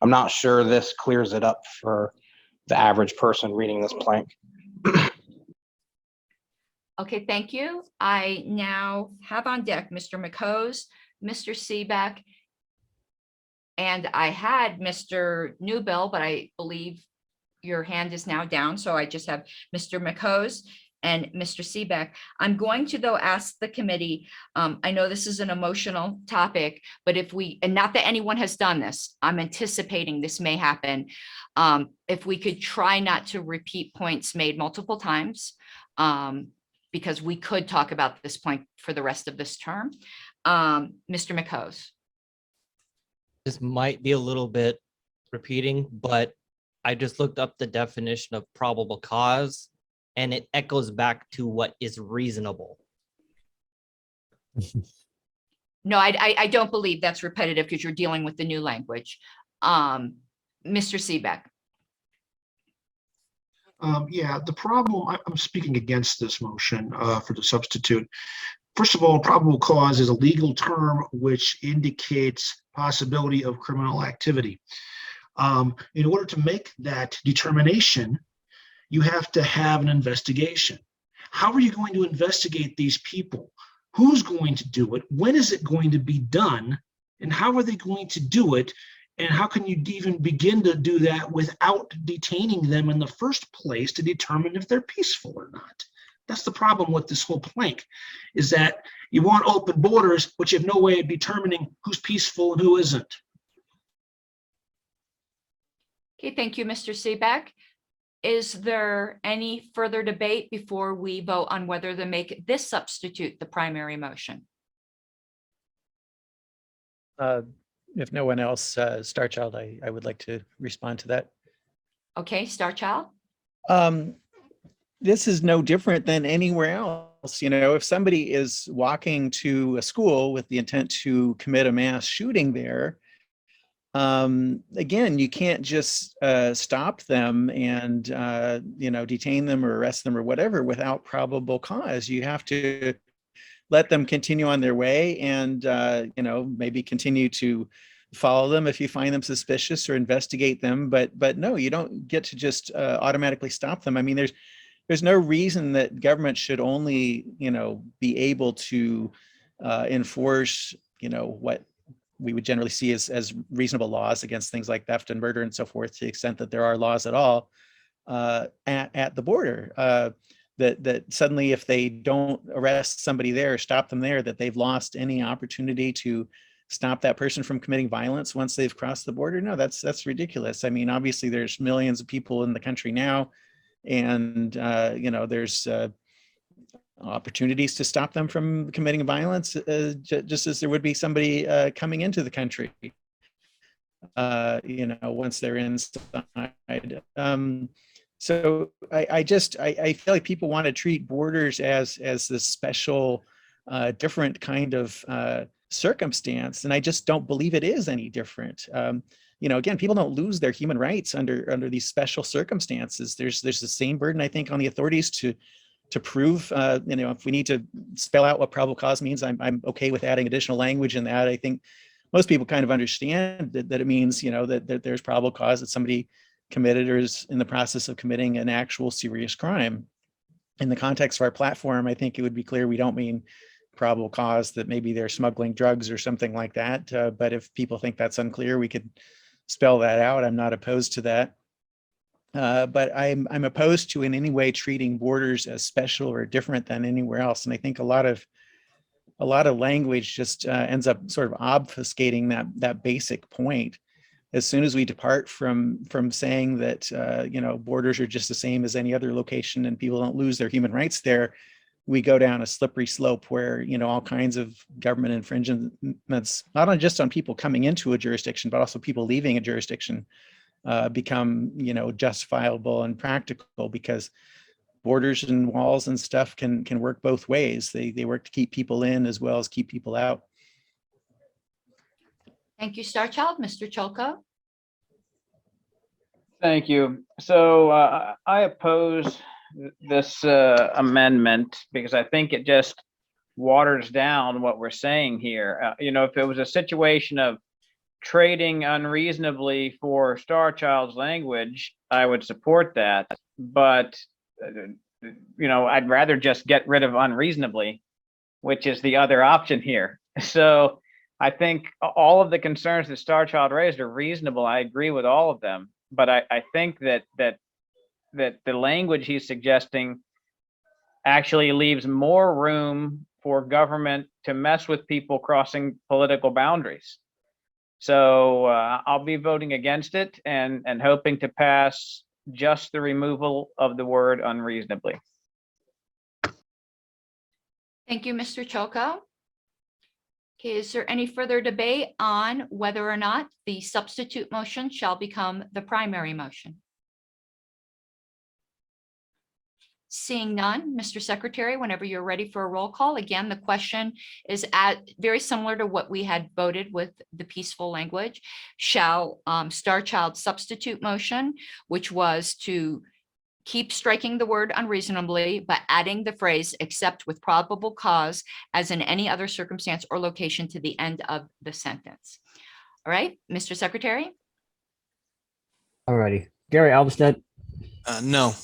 I'm not sure this clears it up for the average person reading this plank. Okay, thank you. I now have on deck Mr. McCose, Mr. Seebeck, and I had Mr. Newbill, but I believe your hand is now down. So I just have Mr. McCose and Mr. Seebeck. I'm going to, though, ask the committee, I know this is an emotional topic, but if we, and not that anyone has done this, I'm anticipating this may happen. If we could try not to repeat points made multiple times, because we could talk about this point for the rest of this term. Mr. McCose. This might be a little bit repeating, but I just looked up the definition of probable cause, and it echoes back to what is reasonable. No, I don't believe that's repetitive because you're dealing with the new language. Mr. Seebeck. Yeah, the problem, I'm speaking against this motion for the substitute. First of all, probable cause is a legal term which indicates possibility of criminal activity. In order to make that determination, you have to have an investigation. How are you going to investigate these people? Who's going to do it? When is it going to be done? And how are they going to do it? And how can you even begin to do that without detaining them in the first place to determine if they're peaceful or not? That's the problem with this whole plank, is that you want open borders, but you have no way of determining who's peaceful and who isn't. Okay, thank you, Mr. Seebeck. Is there any further debate before we vote on whether to make this substitute the primary motion? If no one else, Star Child, I would like to respond to that. Okay, Star Child. This is no different than anywhere else. You know, if somebody is walking to a school with the intent to commit a mass shooting there, again, you can't just stop them and, you know, detain them or arrest them or whatever without probable cause. You have to let them continue on their way and, you know, maybe continue to follow them if you find them suspicious or investigate them. But no, you don't get to just automatically stop them. I mean, there's no reason that government should only, you know, be able to enforce, you know, what we would generally see as reasonable laws against things like theft and murder and so forth, to the extent that there are laws at all at the border. That suddenly, if they don't arrest somebody there or stop them there, that they've lost any opportunity to stop that person from committing violence once they've crossed the border. No, that's ridiculous. I mean, obviously there's millions of people in the country now, and you know, there's opportunities to stop them from committing violence, just as there would be somebody coming into the country, you know, once they're inside. So I feel like people want to treat borders as this special, different kind of circumstance, and I just don't believe it is any different. You know, again, people don't lose their human rights under these special circumstances. There's the same burden, I think, on the authorities to to prove, if we need to spell out what probable cause means, I'm okay with adding additional language in that. I think most people kind of understand that it means, that there's probable cause that somebody committed or is in the process of committing an actual serious crime. In the context of our platform, I think it would be clear we don't mean probable cause that maybe they're smuggling drugs or something like that. But if people think that's unclear, we could spell that out. I'm not opposed to that. But I'm opposed to in any way treating borders as special or different than anywhere else. And I think a lot of language just ends up sort of obfuscating that basic point. As soon as we depart from saying that borders are just the same as any other location and people don't lose their human rights there, we go down a slippery slope where all kinds of government infringements, not just on people coming into a jurisdiction, but also people leaving a jurisdiction, become justifiable and practical, because borders and walls and stuff can work both ways. They work to keep people in as well as keep people out. Thank you, Starchild. Mr. Cholko? Thank you. So I oppose this amendment because I think it just waters down what we're saying here. If it was a situation of trading unreasonably for Starchild's language, I would support that. But, I'd rather just get rid of unreasonably, which is the other option here. So I think all of the concerns that Starchild raised are reasonable. I agree with all of them. But I think that the language he's suggesting actually leaves more room for government to mess with people crossing political boundaries. So I'll be voting against it and hoping to pass just the removal of the word unreasonably. Thank you, Mr. Cholko. Okay, is there any further debate on whether or not the substitute motion shall become the primary motion? Seeing none, Mr. Secretary, whenever you're ready for a roll call, again, the question is very similar to what we had voted with the peaceful language. Shall Starchild substitute motion, which was to keep striking the word unreasonably, but adding the phrase except with probable cause as in any other circumstance or location to the end of the sentence. All right, Mr. Secretary? Alrighty. Gary Alvestead, No.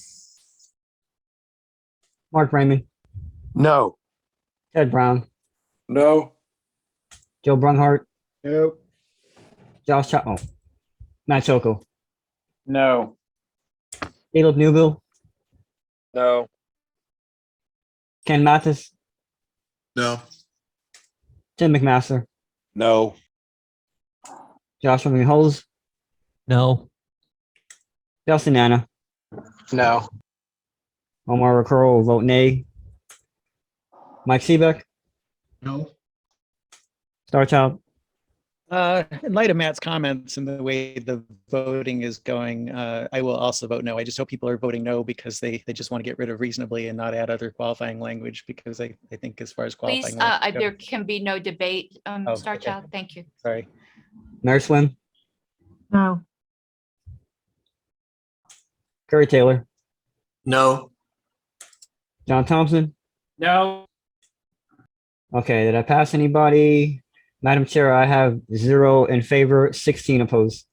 Mark Raymond, No. Ted Brown, No. Joe Brunghart, Nope. Josh Chapman, Matt Choko, No. Caleb Newville, No. Ken Mathis, No. Tim McMaster, No. Joshua McHose, No. Justin Anna, No. Omar Rakuro will vote nay. Mike Seebeck, No. Starchild, In light of Matt's comments and the way the voting is going, I will also vote no. I just hope people are voting no because they just want to get rid of reasonably and not add other qualifying language, because I think as far as Please, qualifying language there goes- can be no debate, okay. Starchild. Thank you. Sorry. Mary Swim, No. Curry Taylor, No. John Thompson. No. Okay, did I pass anybody? Madam Chair, I have 0 in favor, 16 opposed.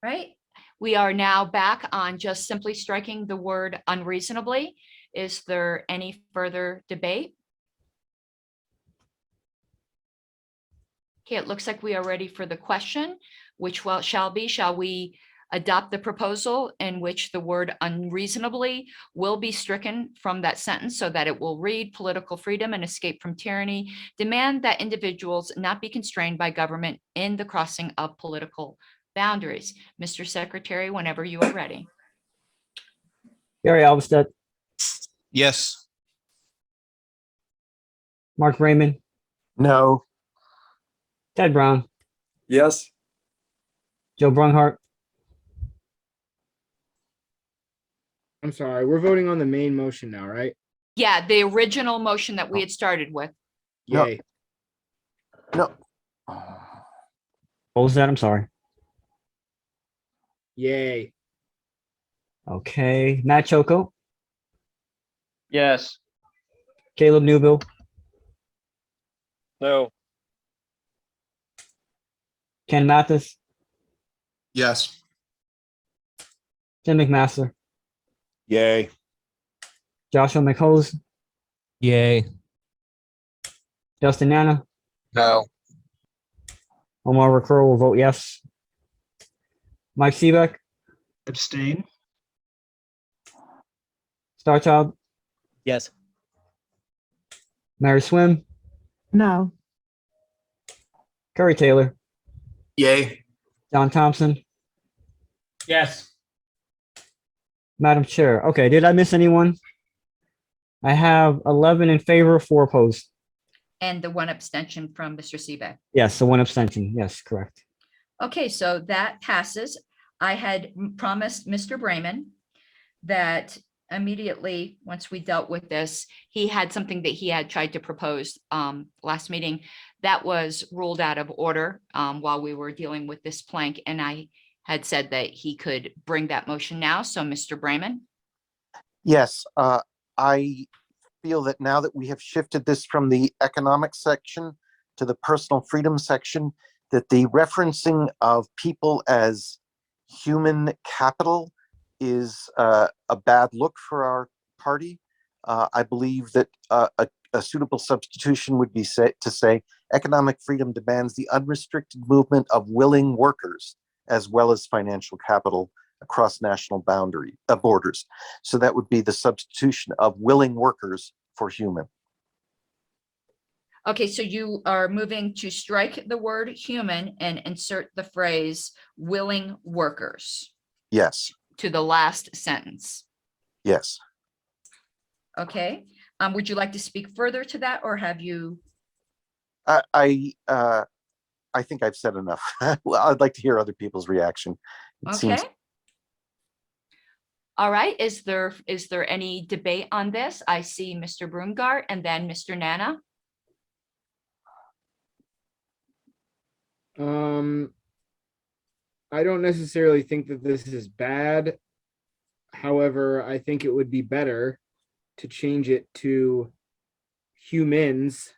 Right. We are now back on just simply striking the word unreasonably. Is there any further debate? Okay, it looks like we are ready for the question, which shall we adopt the proposal in which the word unreasonably will be stricken from that sentence so that it will read political freedom and escape from tyranny, demand that individuals not be constrained by government in the crossing of political boundaries. Mr. Secretary, whenever you are ready. Gary Alvestead, Yes. Mark Raymond, No. Ted Brown, Yes. Joe Brunghart, I'm sorry. We're voting on the main motion now, right? Yeah, the original motion that we had started with. No. Yay. No. what was that? I'm sorry. Yay. Okay, Matt Choko, Yes. Caleb Newbill, No. Ken Mathis, Yes. Tim McMaster, Yay. Joshua McHose, Yay. Justin Nana, No. Omar Recurl will vote yes. Mike Seebeck, Abstain. Starchild, Yes. Mary Swim, No. Curry Taylor, Yay. John Thompson, Yes. Madam Chair. Okay, did I miss anyone? I have 11 in favor, 4 opposed. And the one abstention from Mr. Seebeck. Yes, so 1 abstention. Yes, correct. Okay, so that passes. I had promised Mr. Brayman that immediately, once we dealt with this, he had something that he had tried to propose last meeting that was ruled out of order while we were dealing with this plank. And I had said that he could bring that motion now. So Mr. Brayman. Yes, I feel that now that we have shifted this from the economic section to the personal freedom section, that the referencing of people as human capital is a bad look for our party. I believe that a suitable substitution would be to say economic freedom demands the unrestricted movement of willing workers as well as financial capital across national borders. So that would be the substitution of willing workers for human. Okay, so you are moving to strike the word human and insert the phrase willing workers Yes, to the last sentence. yes. Okay, would you like to speak further to that, or have you? I think I've said enough. Well, I'd like to hear other people's reaction. It Okay. seems All right, is there any debate on this? I see Mr. Brungart and then Mr. Nana. I don't necessarily think that this is bad. However, I think it would be better to change it to humans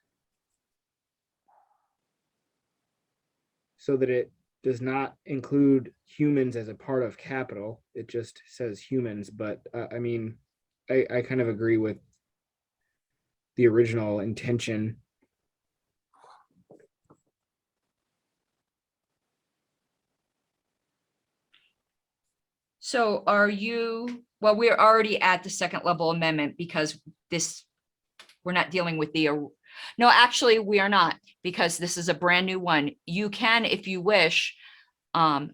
so that it does not include humans as a part of capital. It just says humans, but I mean, I kind of agree with the original intention. So are you, well, we're already at the second level amendment because we're not dealing with no, actually we are not, because this is a brand new one. You can, if you wish,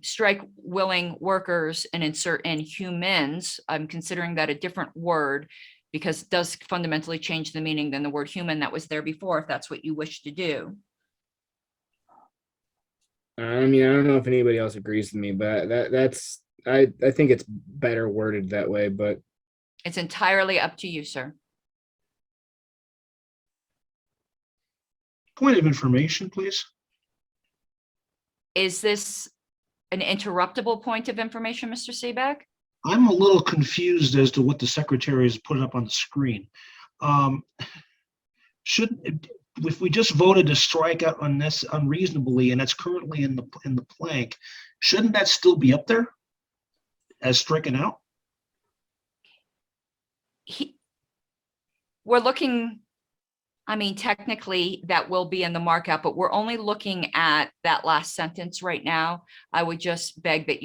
strike willing workers and insert in humans. I'm considering that a different word because it does fundamentally change the meaning than the word human that was there before, if that's what you wish to do. I mean, I don't know if anybody else agrees with me, but that's I think it's better worded that way, but It's entirely up to you, sir. Point of information, please. Is this an interruptible point of information, Mr. Seebeck? I'm a little confused as to what the secretary has put up on the screen. If we just voted to strike out on this unreasonably, and that's currently in the plank, shouldn't that still be up there as stricken out? We're looking, I mean, technically that will be in the markup, but we're only looking at that last sentence right now. I would just beg that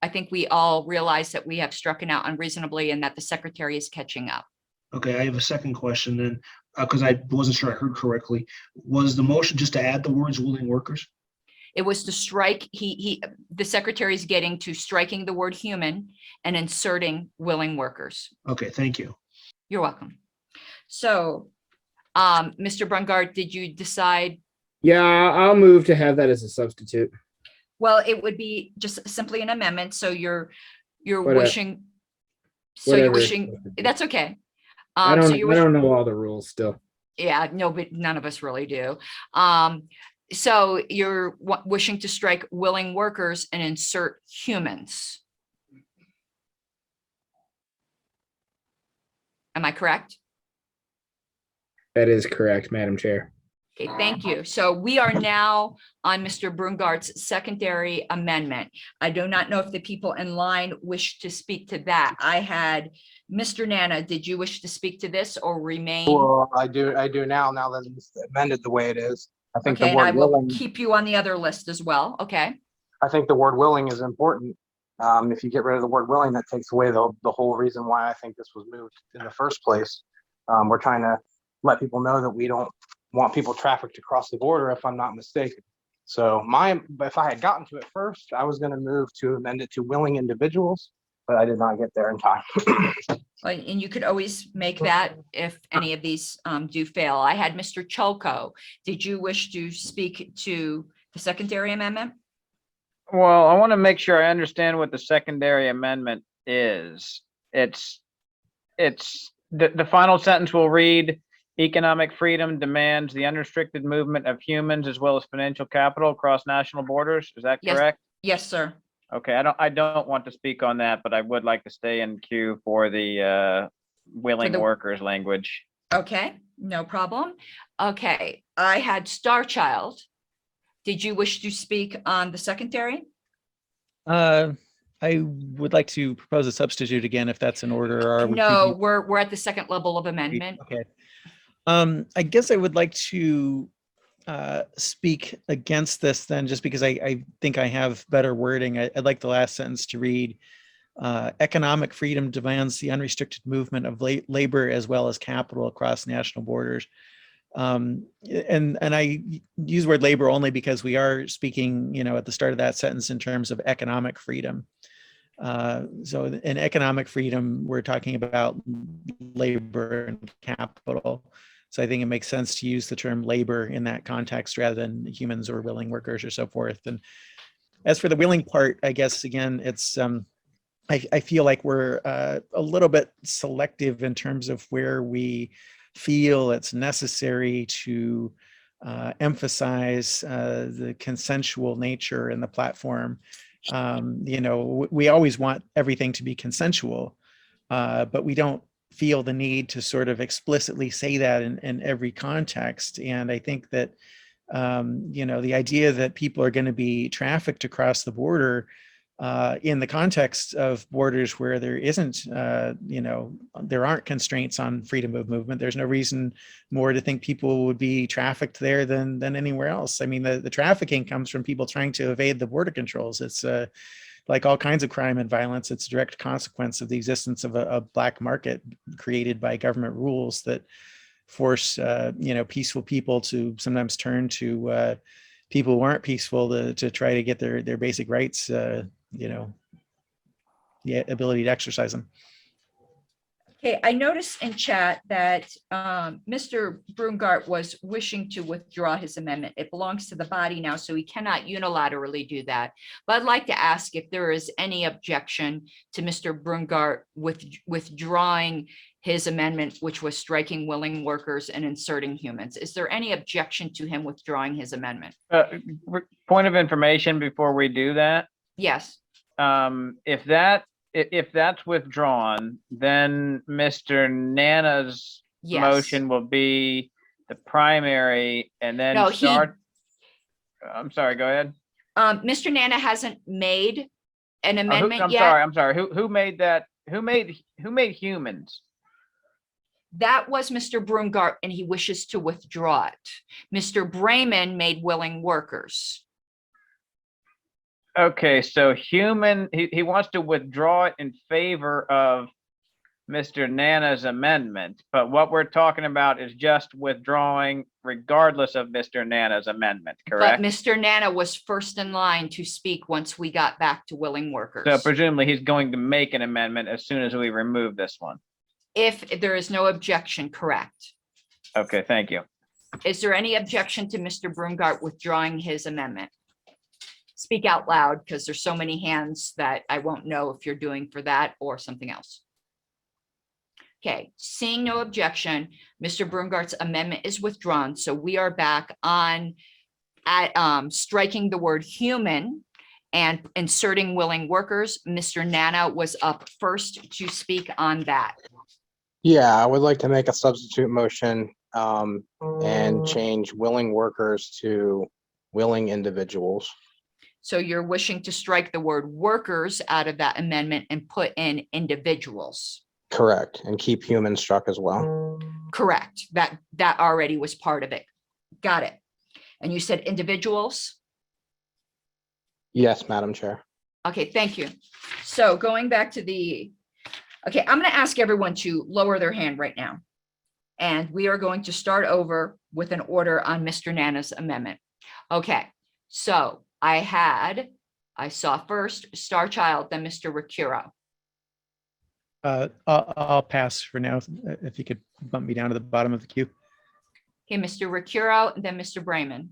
I think we all realize that we have struck out unreasonably and that the secretary is catching up. Okay, I have a second question then, because I wasn't sure I heard correctly. Was the motion just to add the words willing workers? It was to strike, the secretary is getting to striking the word human and inserting willing workers. Okay, thank you. You're welcome. So, Mr. Brungart, did you decide? yeah, I'll move to have that as a substitute. Well, it would be just simply an amendment. So you're Whatever. wishing. So you're Whatever. wishing. That's okay. I So don't you're I don't know all the rules still. Yeah, no, but none of us really do. So you're wishing to strike willing workers and insert humans. Am I correct? That is correct, Madam Chair. Okay, thank you. So we are now on Mr. Brungart's secondary amendment. I do not know if the people in line wish to speak to that. I had Mr. Nana, did you wish to speak to this or remain? Well, I do now that it's amended the way it is. I think Okay, the and I word will willing, keep you on the other list as well. Okay, I think the word willing is important. If you get rid of the word willing, that takes away the whole reason why I think this was moved in the first place. We're trying to let people know that we don't want people trafficked across the border, if I'm not mistaken. So if I had gotten to it first, I was going to move to amend it to willing individuals, but I did not get there in time. well, and you could always make that if any of these do fail. I had Mr. Cholko. Did you wish to speak to the secondary amendment? Well, I want to make sure I understand what the secondary amendment is. It's the final sentence will read, economic freedom demands the unrestricted movement of humans as well as financial capital across national borders. Is that Yes. correct? Yes, sir. Okay, I don't want to speak on that, but I would like to stay in queue for the willing workers language. Okay, no problem. Okay, I had Starchild. Did you wish to speak on the secondary? I would like to propose a substitute again, if that's in order. Or are we No, keeping- we're at the second level of amendment. Okay. I guess I would like to speak against this then, just because I think I have better wording. I'd like the last sentence to read, economic freedom demands the unrestricted movement of labor as well as capital across national borders. And I use the word labor only because we are speaking, at the start of that sentence in terms of economic freedom. So in economic freedom, we're talking about labor and capital. So I think it makes sense to use the term labor in that context rather than humans or willing workers or so forth. And as for the willing part, I guess, again, it's, I feel like we're a little bit selective in terms of where we feel it's necessary to emphasize the consensual nature in the platform. We always want everything to be consensual, but we don't feel the need to sort of explicitly say that in every context. And I think that, the idea that people are going to be trafficked across the border in the context of borders where there isn't, there aren't constraints on freedom of movement. There's no reason more to think people would be trafficked there than anywhere else. I mean, the trafficking comes from people trying to evade the border controls. It's like all kinds of crime and violence. It's a direct consequence of the existence of a black market created by government rules that force, peaceful people to sometimes turn to people who aren't peaceful to try to get their basic rights, the ability to exercise them. Okay, I noticed in chat that Mr. Brungart was wishing to withdraw his amendment. It belongs to the body now, so he cannot unilaterally do that. But I'd like to ask if there is any objection to Mr. Brungart withdrawing his amendment, which was striking willing workers and inserting humans. Is there any objection to him withdrawing his amendment? Point of information before we do that. Yes. If that's withdrawn, then Mr. Nana's Yes. motion will be the primary, and then No, I'm sorry, go ahead. Mr. Nana hasn't made an amendment yet. I'm sorry. Who made that? Who made humans? That was Mr. Brungart, and he wishes to withdraw it. Mr. Brayman made willing workers. Okay, so he wants to withdraw it in favor of Mr. Nana's amendment, but what we're talking about is just withdrawing regardless of Mr. Nana's amendment, correct? But Mr. Nana was first in line to speak once we got back to willing workers. So presumably he's going to make an amendment as soon as we remove this one. If there is no objection, correct. Okay, thank you. Is there any objection to Mr. Brungart withdrawing his amendment? Speak out loud, because there's so many hands that I won't know if you're doing for that or something else. Okay, seeing no objection, Mr. Brungart's amendment is withdrawn. So we are back on at striking the word human and inserting willing workers. Mr. Nana was up first to speak on that. Yeah, I would like to make a substitute motion and change willing workers to willing individuals. So you're wishing to strike the word workers out of that amendment and put in individuals. Correct. And keep human struck as well. Correct. That already was part of it. Got it. And you said individuals? Yes, Madam Chair. Okay, thank you. So going back to okay, I'm going to ask everyone to lower their hand right now. And we are going to start over with an order on Mr. Nana's amendment. Okay, so I saw first Star Child, then Mr. Ricuro. I'll pass for now. If you could bump me down to the bottom of the queue. Okay, Mr. Ricuro, and then Mr. Brayman.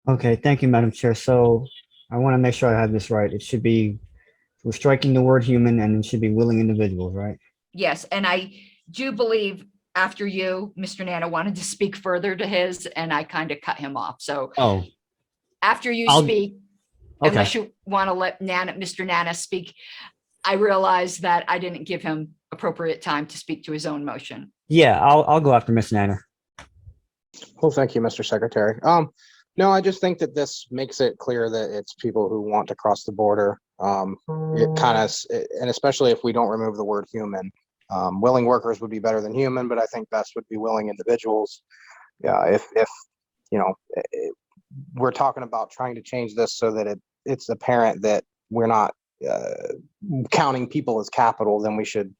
Okay, thank you, Madam Chair. So I want to make sure I have this right. It should be, we're striking the word human and it should be willing individuals, right? Yes, and I do believe after you, Mr. Nana wanted to speak further to his, and I kind of cut him off. So after you speak, unless you want to let Mr. Nana speak, I realized that I didn't give him appropriate time to speak to his own motion. Yeah, I'll go after Miss Nana. Well, thank you, Mr. Secretary. No, I just think that this makes it clear that it's people who want to cross the border. It kind of, and especially if we don't remove the word human, willing workers would be better than human, but I think best would be willing individuals. Yeah, if you know, we're talking about trying to change this so that it's apparent that we're not counting people as capital, then we should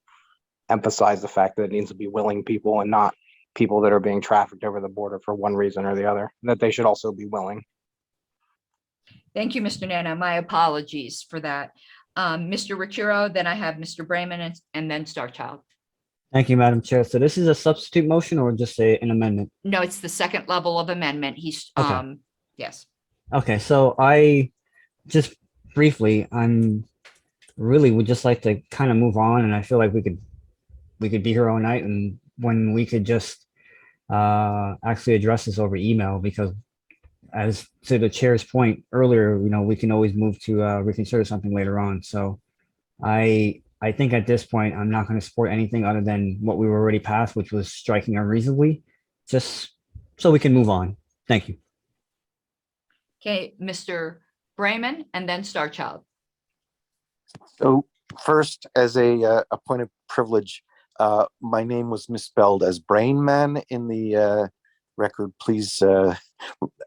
emphasize the fact that it needs to be willing people and not people that are being trafficked over the border for one reason or the other, that they should also be willing. Thank you, Mr. Nana. My apologies for that. Mr. Ricuro, then I have Mr. Brayman and then Star Child. Thank you, Madam Chair. So this is a substitute motion or just an amendment? No, it's the second level of amendment. He's, yes. Okay, so I just briefly, I'm really would just like to kind of move on, and I feel like we could be here all night, and when we could just actually address this over email, because as to the chair's point earlier, we can always move to reconsider something later on. So I think at this point, I'm not going to support anything other than what we were already passed, which was striking unreasonably, just so we can move on. Thank you. Okay, Mr. Brayman and then Star Child. So first, as a point of privilege, my name was misspelled as Brain Man in the record. Please,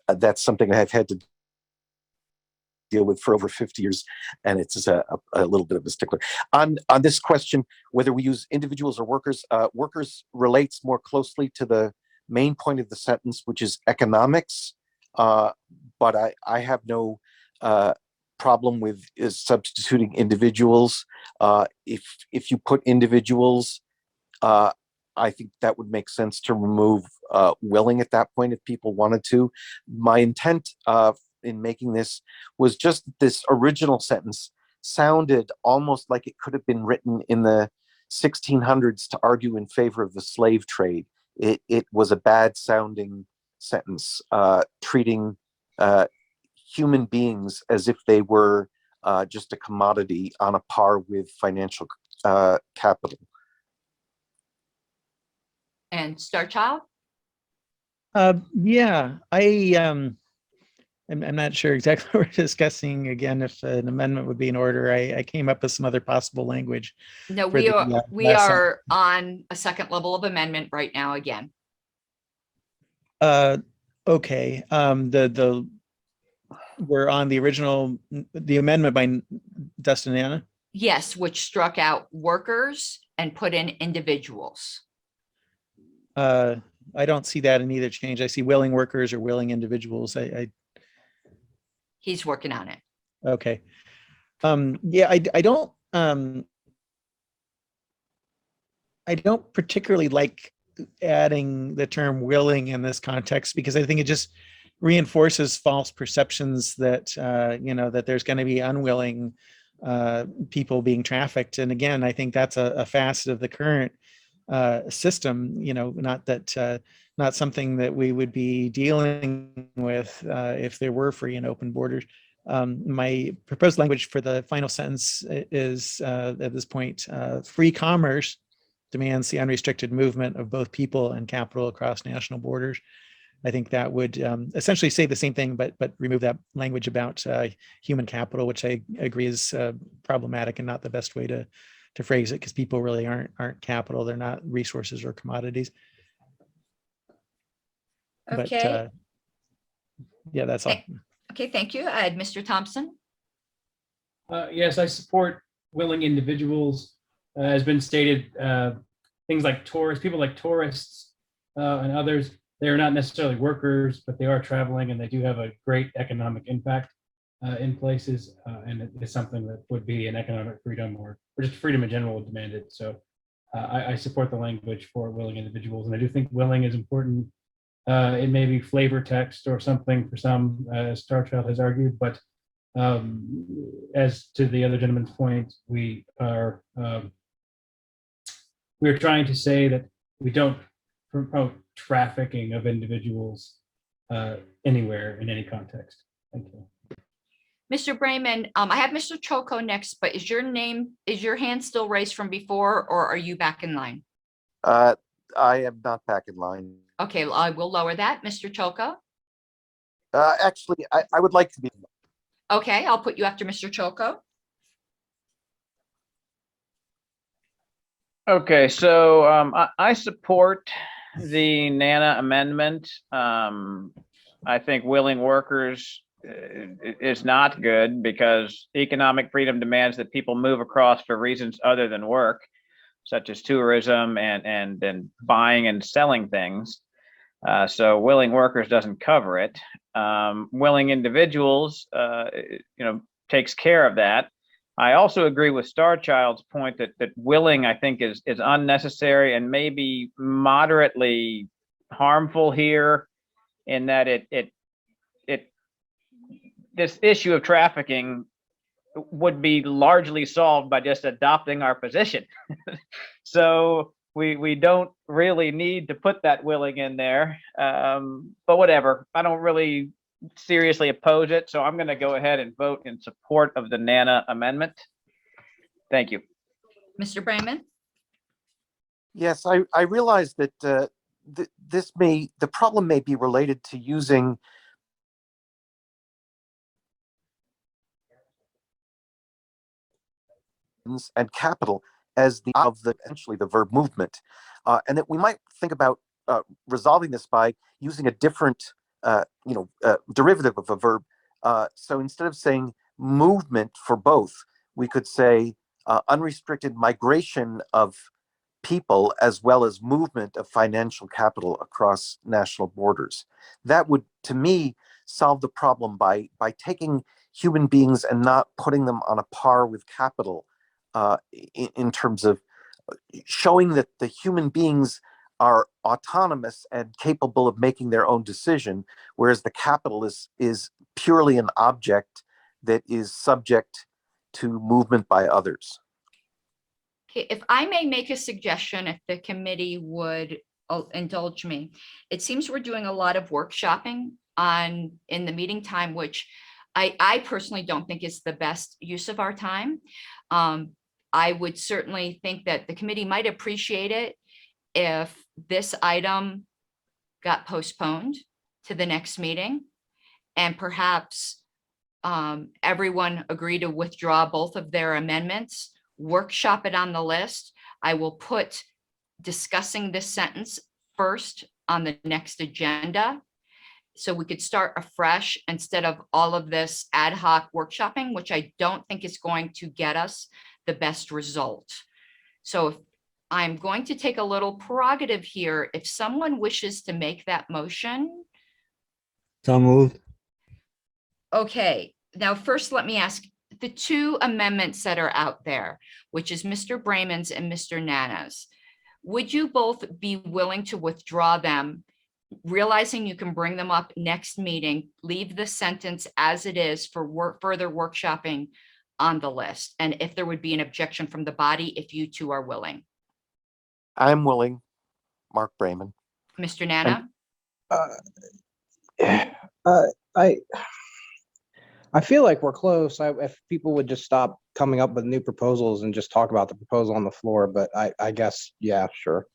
that's something I've had to deal with for over 50 years, and it's a little bit of a stickler. On this question, whether we use individuals or workers, workers relates more closely to the main point of the sentence, which is economics, but I have no problem with substituting individuals. If you put individuals, I think that would make sense to remove willing at that point if people wanted to. My intent in making this was just this original sentence sounded almost like it could have been written in the 1600s to argue in favor of the slave trade. It was a bad sounding sentence, treating human beings as if they were just a commodity on a par with financial capital. And Star Child? Yeah, I'm not sure exactly what we're discussing again. If an amendment would be in order, I came up with some other possible language. No, we are on a second level of amendment right now again. Okay. We're on the original, the amendment by Dustin Anna. Yes, which struck out workers and put in individuals. I don't see that in either change. I see willing workers or willing individuals. He's working on it. Okay. Yeah, I don't particularly like adding the term willing in this context, because I think it just reinforces false perceptions that that there's going to be unwilling people being trafficked. And again, I think that's a facet of the current system, not something that we would be dealing with if there were free and open borders. My proposed language for the final sentence is at this point, free commerce demands the unrestricted movement of both people and capital across national borders. I think that would essentially say the same thing, but remove that language about human capital, which I agree is problematic and not the best way to phrase it, because people really aren't capital. They're not resources or commodities. Okay. But yeah, that's all. Okay, thank you. I had Mr. Thompson. Yes, I support willing individuals. Has been stated, things like tourists, people like tourists and others, they are not necessarily workers, but they are traveling and they do have a great economic impact in places. And it is something that would be an economic freedom or just freedom in general demanded. So I support the language for willing individuals. And I do think willing is important. It may be flavor text or something for some, as Starchild has argued, but as to the other gentleman's point, we're trying to say that we don't promote trafficking of individuals anywhere in any context. Thank you. Mr. Brayman, I have Mr. Choco next, but is your hand still raised from before, or are you back in line? I am not back in line. Okay, well, I will lower that. Mr. Choco? Actually, I would like to be. Okay, I'll put you after Mr. Choco. Okay, so I support the NANA amendment. I think willing workers is not good because economic freedom demands that people move across for reasons other than work, such as tourism and buying and selling things. So willing workers doesn't cover it. Willing individuals, takes care of that. I also agree with Starchild's point that willing, I think, is unnecessary and maybe moderately harmful here, in that this issue of trafficking would be largely solved by just adopting our position. So we don't really need to put that willing in there, but whatever. I don't really seriously oppose it, so I'm going to go ahead and vote in support of the NANA amendment. Thank you. Mr. Brayman? Yes, I realize that the problem may be related to using and capital as essentially the verb movement, and that we might think about resolving this by using a different derivative of a verb. So instead of saying movement for both, we could say unrestricted migration of people as well as movement of financial capital across national borders. That would, to me, solve the problem by taking human beings and not putting them on a par with capital, in terms of showing that the human beings are autonomous and capable of making their own decision, whereas the capital is purely an object that is subject to movement by others. Okay, if I may make a suggestion, if the committee would indulge me, it seems we're doing a lot of workshopping in the meeting time, which I personally don't think is the best use of our time. I would certainly think that the committee might appreciate it if this item got postponed to the next meeting, and perhaps everyone agree to withdraw both of their amendments, workshop it on the list. I will put discussing this sentence first on the next agenda, so we could start afresh instead of all of this ad hoc workshopping, which I don't think is going to get us the best result. So if I'm going to take a little prerogative here, if someone wishes to make that motion. So moved. Okay, now first let me ask, the two amendments that are out there, which is Mr. Brayman's and Mr. Nana's, would you both be willing to withdraw them, realizing you can bring them up next meeting, leave the sentence as it is for further workshopping on the list? And if there would be an objection from the body, if you two are willing. I'm willing. Mark Brayman. Mr. Nana? I feel like we're close. If people would just stop coming up with new proposals and just talk about the proposal on the floor, but I guess, yeah, sure.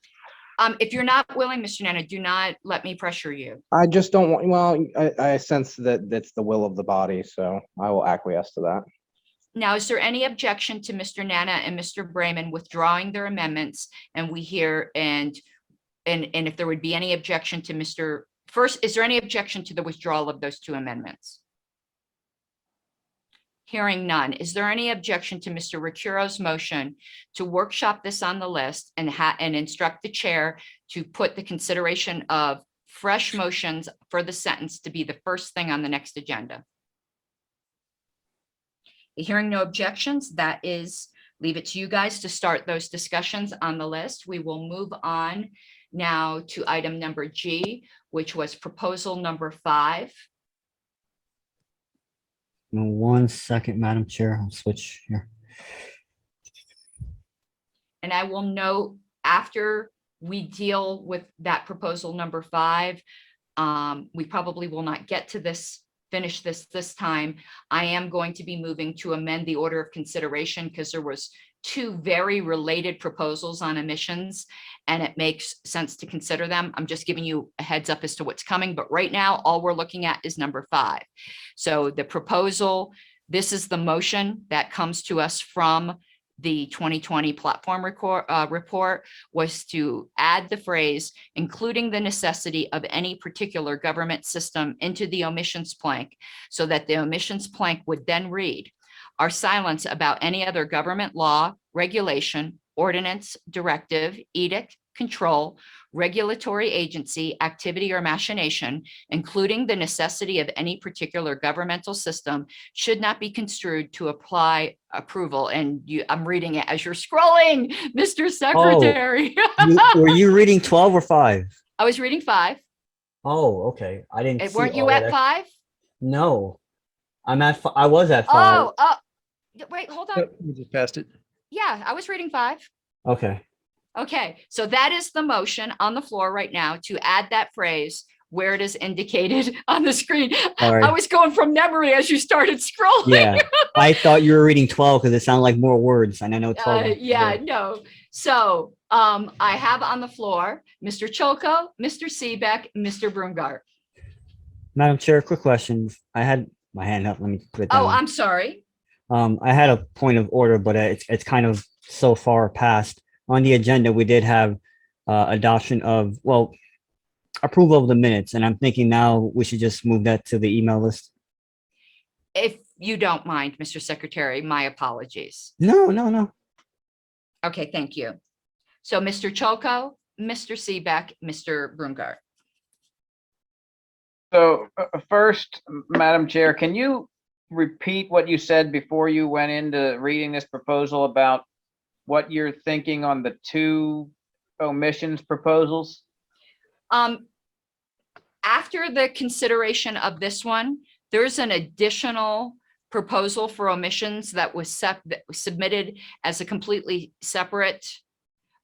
If you're not willing, Mr. Nana, do not let me pressure you. I just don't want, well, I sense that that's the will of the body, so I will acquiesce to that. Now, is there any objection to Mr. Nana and Mr. Brayman withdrawing their amendments? And we hear, and if there would be any objection to Mr. First, is there any objection to the withdrawal of those two amendments? Hearing none. Is there any objection to Mr. Recuro's motion to workshop this on the list and instruct the chair to put the consideration of fresh motions for the sentence to be the first thing on the next agenda? Hearing no objections, that is, leave it to you guys to start those discussions on the list. We will move on now to item number G, which was proposal number 5. 1 second, Madam Chair. I'll switch here. And I will note, after we deal with that proposal number 5, we probably will not get to finish this time. I am going to be moving to amend the order of consideration because there was 2 very related proposals on emissions, and it makes sense to consider them. I'm just giving you a heads up as to what's coming, but right now, all we're looking at is number 5. So the proposal, this is the motion that comes to us from the 2020 platform report, was to add the phrase, including the necessity of any particular government system, into the omissions plank, so that the omissions plank would then read, our silence about any other government law, regulation, ordinance, directive, edict, control, regulatory agency, activity, or machination, including the necessity of any particular governmental system, should not be construed to apply approval. And I'm reading it as you're scrolling, Mr. Secretary. Were you reading 12 or 5? I was reading 5. Oh, okay. I didn't see Weren't you all at that. 5? No, I was at 5. Oh, wait, hold on. We just passed it. Yeah, I was reading 5. Okay. Okay, so that is the motion on the floor right now to add that phrase where it is indicated on the screen. All right. I was going from memory as you started scrolling. Yeah, I thought you were reading 12 because it sounded like more words, and I know 12. Yeah, no. So I have on the floor Mr. Cholko, Mr. Seebeck, Mr. Brungart. Madam Chair, quick question. I had my hand up. Let me put it down. Oh, I'm sorry. I had a point of order, but it's kind of so far past. On the agenda, we did have adoption of, well, approval of the minutes, and I'm thinking now we should just move that to the email list. If you don't mind, Mr. Secretary, my apologies. No. Okay, thank you. So Mr. Cholko, Mr. Seebeck, Mr. Brungart. So first, Madam Chair, can you repeat what you said before you went into reading this proposal about what you're thinking on the 2 omissions proposals? After the consideration of this one, there's an additional proposal for omissions that was submitted as a completely separate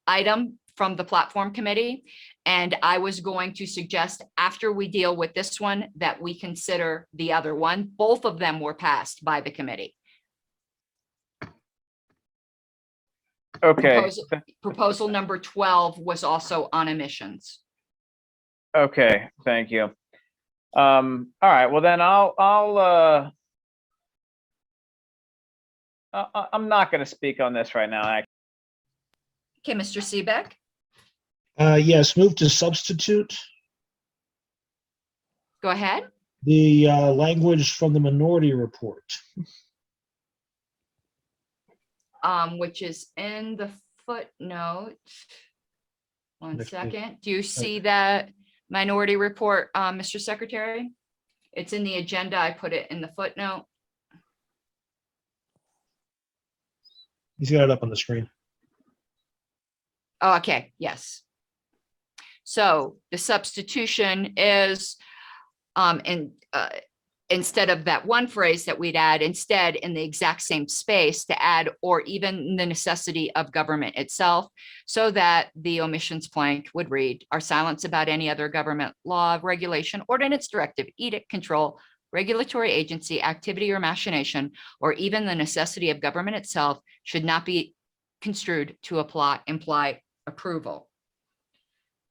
item from the platform committee. And I was going to suggest, after we deal with this one, that we consider the other one. Both of them were passed by the committee. Okay. Proposal number 12 was also on emissions. Okay, thank you. All right, well then I'm not going to speak on this right now. Okay, Mr. Seebeck. Yes, move to substitute Go ahead. the language from the minority report. Which is in the footnote. One Next page. second. Do you see that minority report, Mr. Secretary? It's in the agenda. I put it in the footnote. He's got it up on the screen. Oh, okay, yes. So the substitution is instead of that one phrase that we'd add, instead in the exact same space to add, or even the necessity of government itself, so that the omissions plank would read, our silence about any other government law, regulation, ordinance, directive, edict, control, regulatory agency, activity or machination, or even the necessity of government itself should not be construed to imply approval.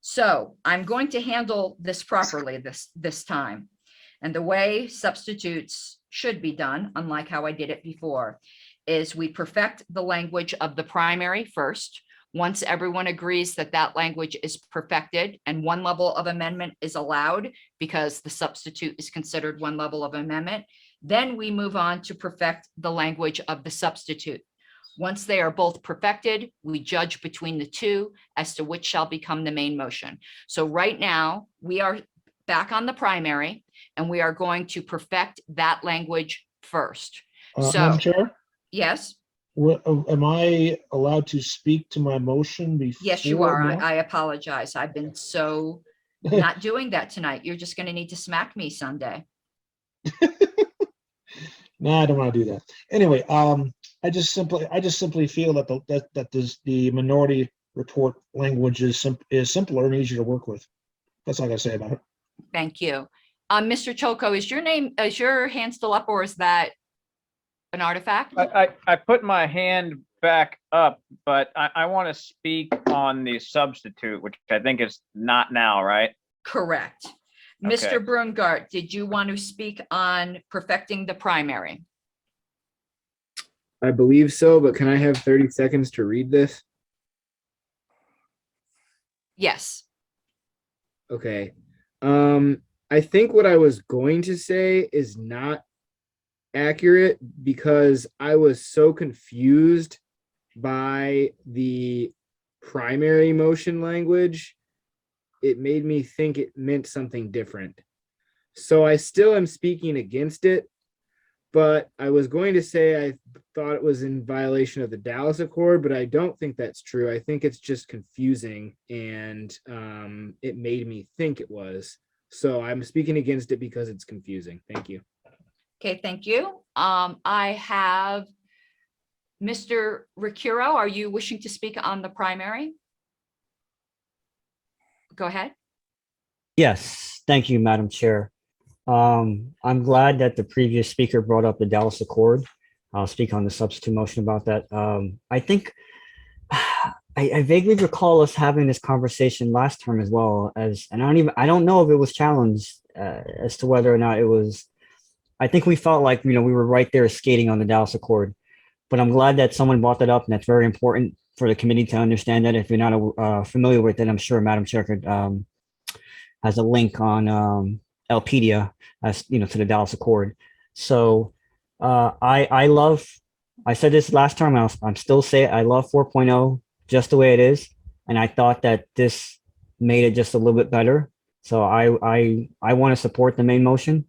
So I'm going to handle this properly this time. And the way substitutes should be done, unlike how I did it before, is we perfect the language of the primary first. Once everyone agrees that that language is perfected and one level of amendment is allowed because the substitute is considered one level of amendment, then we move on to perfect the language of the substitute. Once they are both perfected, we judge between the two as to which shall become the main motion. So right now, we are back on the primary, and we are going to perfect that language first. Madam Chair, Yes, am I allowed to speak to my motion before? yes, you are. I apologize. I've been so not doing that tonight. You're just going to need to smack me Sunday. No, I don't want to do that. Anyway, I just simply feel that the minority retort language is simpler and easier to work with. That's all I gotta say about it. Thank you. Mr. Choco, is your hand still up, or is that an artifact? I put my hand back up, but I want to speak on the substitute, which I think is not now, right? Correct. Okay. Mr. Brungart, did you want to speak on perfecting the primary? I believe so, but can I have 30 seconds to read this? Yes. Okay. I think what I was going to say is not accurate because I was so confused by the primary motion language. It made me think it meant something different. So I still am speaking against it, but I was going to say I thought it was in violation of the Dallas Accord, but I don't think that's true. I think it's just confusing, and it made me think it was. So I'm speaking against it because it's confusing. Thank you. Okay, thank you. I have Mr. Ricuro. Are you wishing to speak on the primary? Go ahead. Yes, thank you, Madam Chair. I'm glad that the previous speaker brought up the Dallas Accord. I'll speak on the substitute motion about that. I think I vaguely recall us having this conversation last term as well, and I don't know if it was challenged as to whether or not it was. I think we felt like, we were right there skating on the Dallas Accord, but I'm glad that someone brought that up, and that's very important for the committee to understand that. If you're not familiar with it, I'm sure Madam Chair could has a link on Elpedia as to the Dallas Accord. So I said this last time, I'm still saying I love 4.0 just the way it is, and I thought that this made it just a little bit better. So I want to support the main motion.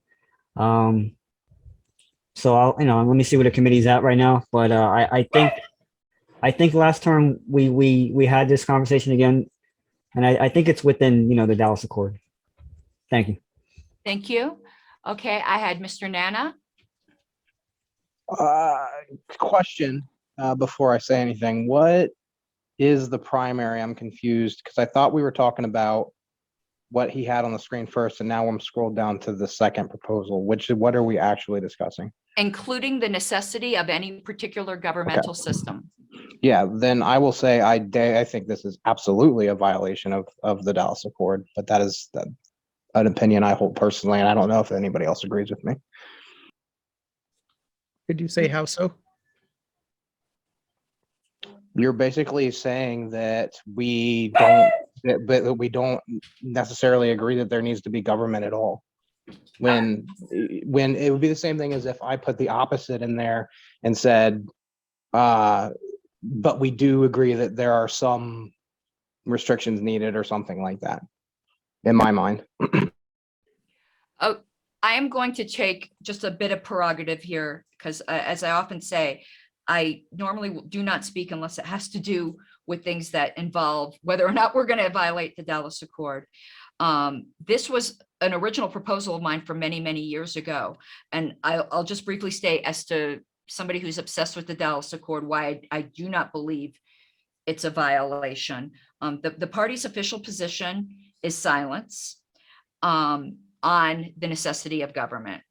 So I'll let me see where the committee's at right now, but I think last term we had this conversation again, and I think it's within the Dallas Accord. Thank you. Thank you. Okay, I had Mr. Nana. Question before I say anything. What is the primary? I'm confused because I thought we were talking about what he had on the screen first, and now I'm scrolled down to the second proposal. What are we actually discussing? Including the necessity of any particular governmental system. Yeah, then I will say I think this is absolutely a violation of the Dallas Accord, but that is an opinion I hold personally, and I don't know if anybody else agrees with me. Could you say how so? You're basically saying that we don't necessarily agree that there needs to be government at all. When it would be the same thing as if I put the opposite in there and said, but we do agree that there are some restrictions needed or something like that, in my mind. Oh, I am going to take just a bit of prerogative here because, as I often say, I normally do not speak unless it has to do with things that involve whether or not we're going to violate the Dallas Accord. This was an original proposal of mine from many, many years ago. And I'll just briefly state, as to somebody who's obsessed with the Dallas Accord, why I do not believe it's a violation. The party's official position is silence on the necessity of government.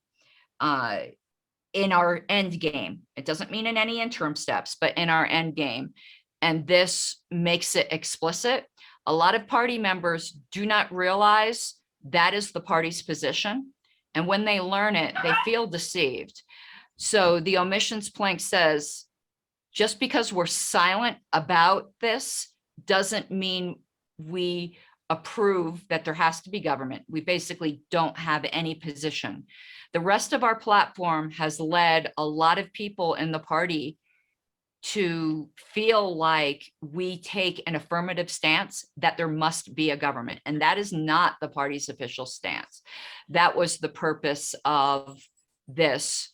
in our end game. It doesn't mean in any interim steps, but in our end game. And this makes it explicit. A lot of party members do not realize that is the party's position. And when they learn it, they feel deceived. So the omissions plank says, just because we're silent about this doesn't mean we approve that there has to be government. We basically don't have any position. The rest of our platform has led a lot of people in the party to feel like we take an affirmative stance that there must be a government. And that is not the party's official stance. That was the purpose of this,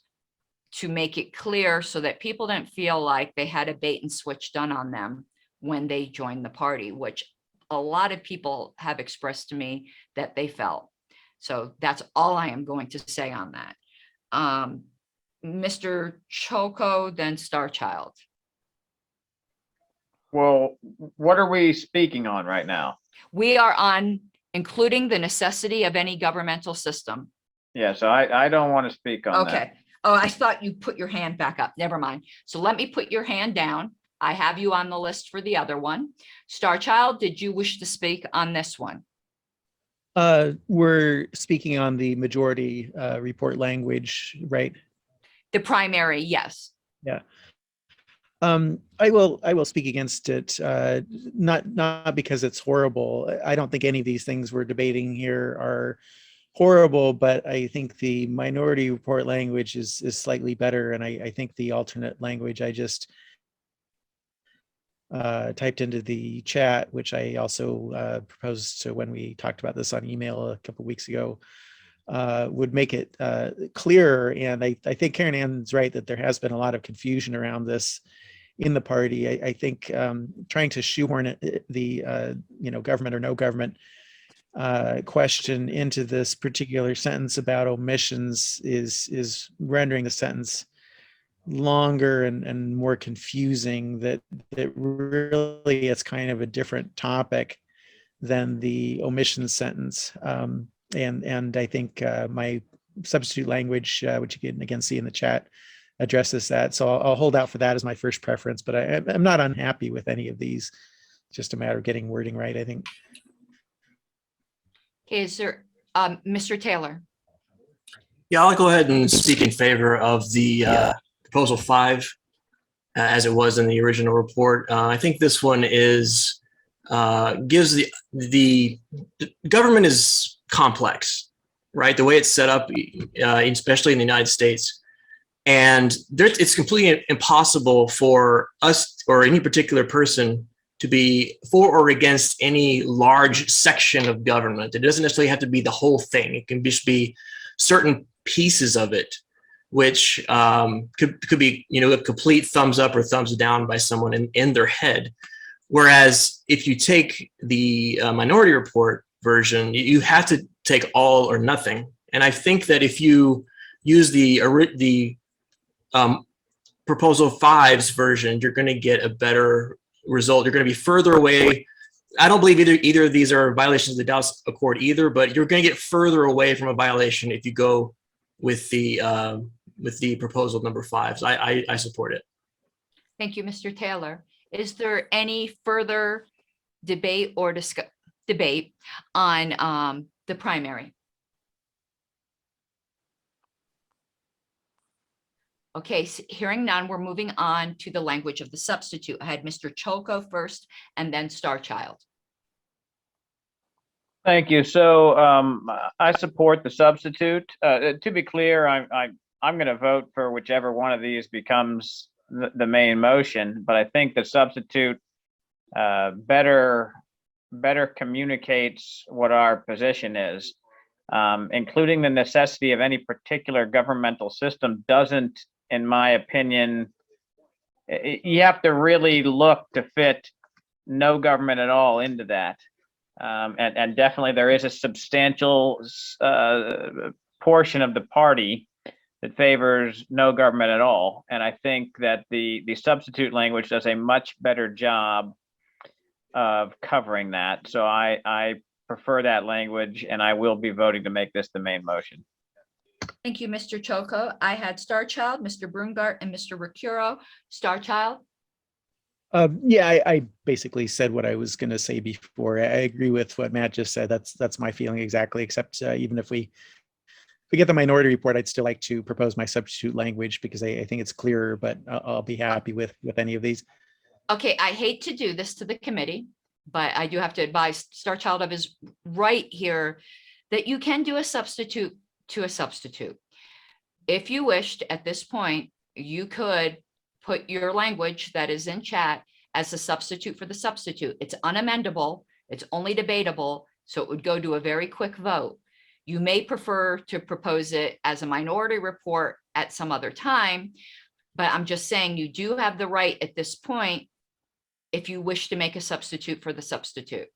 to make it clear so that people didn't feel like they had a bait and switch done on them when they joined the party, which a lot of people have expressed to me that they felt. So that's all I am going to say on that. Mr. Choco, then Starchild. Well, what are we speaking on right now? We are on including the necessity of any governmental system. Yeah, so I don't want to speak on that. Okay. Oh, I thought you put your hand back up. Never mind. So let me put your hand down. I have you on the list for the other one. Starchild, did you wish to speak on this one? We're speaking on the majority report language, right? The primary, yes. Yeah. I will speak against it, not because it's horrible. I don't think any of these things we're debating here are horrible, but I think the minority report language is slightly better. And I think the alternate language I just typed into the chat, which I also proposed to when we talked about this on email a couple of weeks ago, would make it clearer. And I think Karen Ann's right that there has been a lot of confusion around this in the party. I think trying to shoehorn it, the government or no government question into this particular sentence about omissions is rendering the sentence longer and more confusing, that really it's kind of a different topic than the omission sentence. And I think my substitute language, which you can again see in the chat, addresses that. So I'll hold out for that as my first preference, but I'm not unhappy with any of these. It's just a matter of getting wording right, I think. Okay, is there, Mr. Taylor? Yeah, I'll go ahead and speak in favor of the proposal 5 as it was in the original report. I think this one is gives the government is complex, right? The way it's set up, especially in the United States. And it's completely impossible for us or any particular person to be for or against any large section of government. It doesn't necessarily have to be the whole thing. It can just be certain pieces of it, which could be, a complete thumbs up or thumbs down by someone in their head. Whereas if you take the minority report version, you have to take all or nothing. And I think that if you use the proposal 5's version, you're going to get a better result. You're going to be further away. I don't believe either of these are violations of the Dallas Accord either, but you're going to get further away from a violation if you go with the proposal number 5. So I support it. Thank you, Mr. Taylor. Is there any further debate or debate on the primary? Okay, so hearing none, we're moving on to the language of the substitute. I had Mr. Choco first and then Starchild. Thank you. So I support the substitute. To be clear, I'm going to vote for whichever one of these becomes the main motion, but I think the substitute better communicates what our position is. Including the necessity of any particular governmental system doesn't, in my opinion, you have to really look to fit no government at all into that. And definitely there is a substantial portion of the party that favors no government at all. And I think that the substitute language does a much better job of covering that. So I prefer that language, and I will be voting to make this the main motion. Thank you, Mr. Choco. I had Starchild, Mr. Brungart, and Mr. Ricuro. Starchild? Yeah, I basically said what I was going to say before. I agree with what Matt just said. That's my feeling exactly, except even if we get the minority report, I'd still like to propose my substitute language because I think it's clearer, but I'll be happy with any of these. Okay, I hate to do this to the committee, but I do have to advise Starchild of his right here that you can do a substitute to a substitute. If you wished at this point, you could put your language that is in chat as a substitute for the substitute. It's unamendable, it's only debatable, so it would go to a very quick vote. You may prefer to propose it as a minority report at some other time, but I'm just saying you do have the right at this point if you wish to make a substitute for the substitute.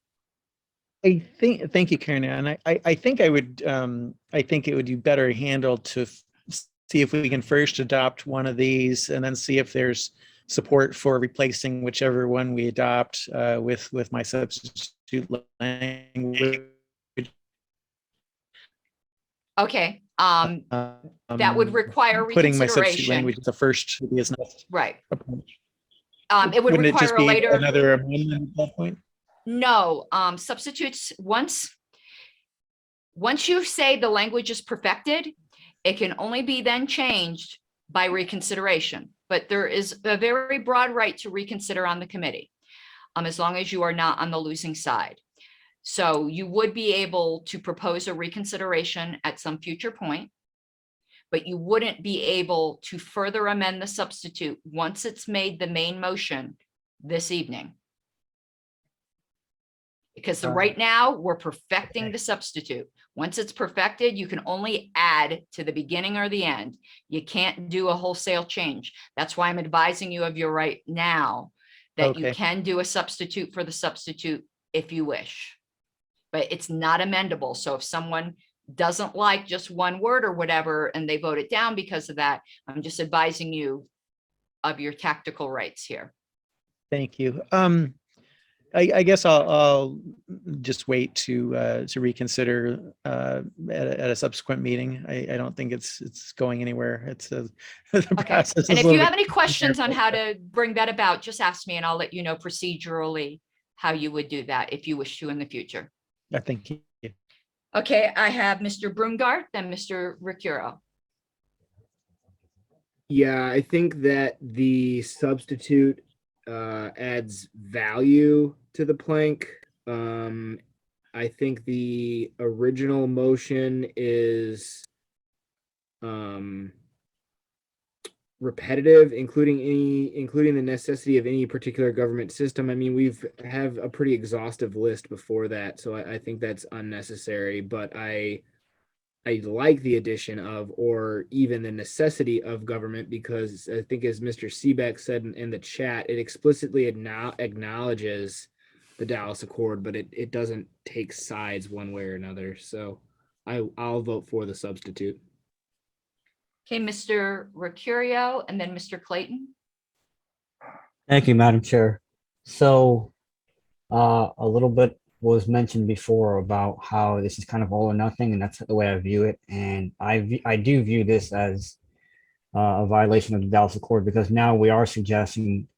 Thank you, Karen. And I think I think it would be better handled to see if we can first adopt one of these and then see if there's support for replacing whichever one we adopt with my substitute language. Okay, that would require Putting my substitute reconsideration. language as the first is Right. It would Wouldn't it require just a be later. another amendment at that point? No, substitutes, once you say the language is perfected, it can only be then changed by reconsideration. But there is a very broad right to reconsider on the committee, as long as you are not on the losing side. So you would be able to propose a reconsideration at some future point, but you wouldn't be able to further amend the substitute once it's made the main motion this evening. Because right now we're perfecting the substitute. Once it's perfected, you can only add to the beginning or the end. You can't do a wholesale change. That's why I'm advising you of your right now that you Okay. can do a substitute for the substitute if you wish. But it's not amendable. So if someone doesn't like just one word or whatever, and they vote it down because of that, I'm just advising you of your tactical rights here. Thank you. I guess I'll just wait to reconsider at a subsequent meeting. I don't think it's going anywhere. It's the process. And is if a you little have bit any questions on how to bring that about, just ask me and I'll let you know procedurally how you would do that if you wish to in the future. Thank you. Okay, I have Mr. Brungart, then Mr. Ricuro. Yeah, I think that the substitute adds value to the plank. I think the original motion is repetitive, including the necessity of any particular government system. I mean, we've have a pretty exhaustive list before that, so I think that's unnecessary. But I like the addition of, or even the necessity of government, because I think, as Mr. Seebeck said in the chat, it explicitly acknowledges the Dallas Accord, but it doesn't take sides one way or another. So I'll vote for the substitute. Okay, Mr. Ricuro and then Mr. Clayton. Thank you, Madam Chair. So a little bit was mentioned before about how this is kind of all or nothing, and that's the way I view it. And I do view this as a violation of the Dallas Accord, because now we are suggesting,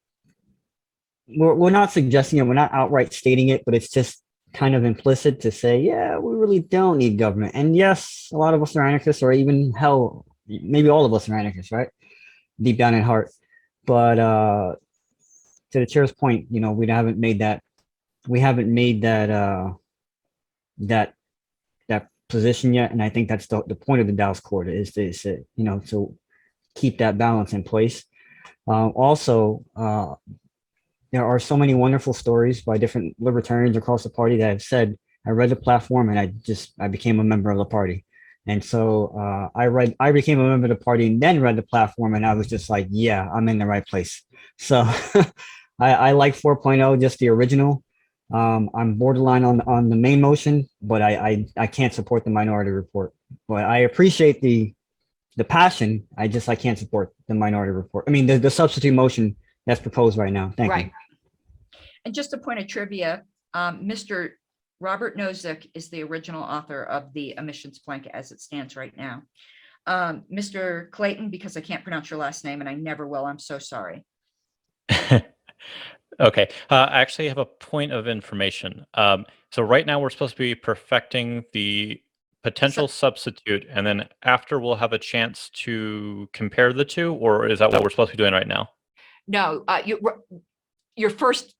we're not suggesting it, we're not outright stating it, but it's just kind of implicit to say, yeah, we really don't need government. And yes, a lot of us are anarchists, or even hell, maybe all of us are anarchists, right? Deep down in heart. But to the chair's point, you know, we haven't made that that position yet, and I think that's the point of the Dallas Accord, is to you know, to keep that balance in place. Also, there are so many wonderful stories by different libertarians across the party that have said, I read the platform and I became a member of the party. And so I became a member of the party and then read the platform, and I was just like, yeah, I'm in the right place. So I like 4.0, just the original. I'm borderline on the main motion, but I can't support the minority report. But I appreciate the passion. I can't support the minority report. I mean, the substitute motion that's proposed right now. Thank you. And just a point of trivia, Mr. Robert Nozick is the original author of the emissions plank as it stands right now. Mr. Clayton, because I can't pronounce your last name and I never will. I'm so sorry. Okay. I actually have a point of information. So right now we're supposed to be perfecting the potential substitute, and then after we'll have a chance to compare the two, or is that what we're supposed to be doing right now? No, your first,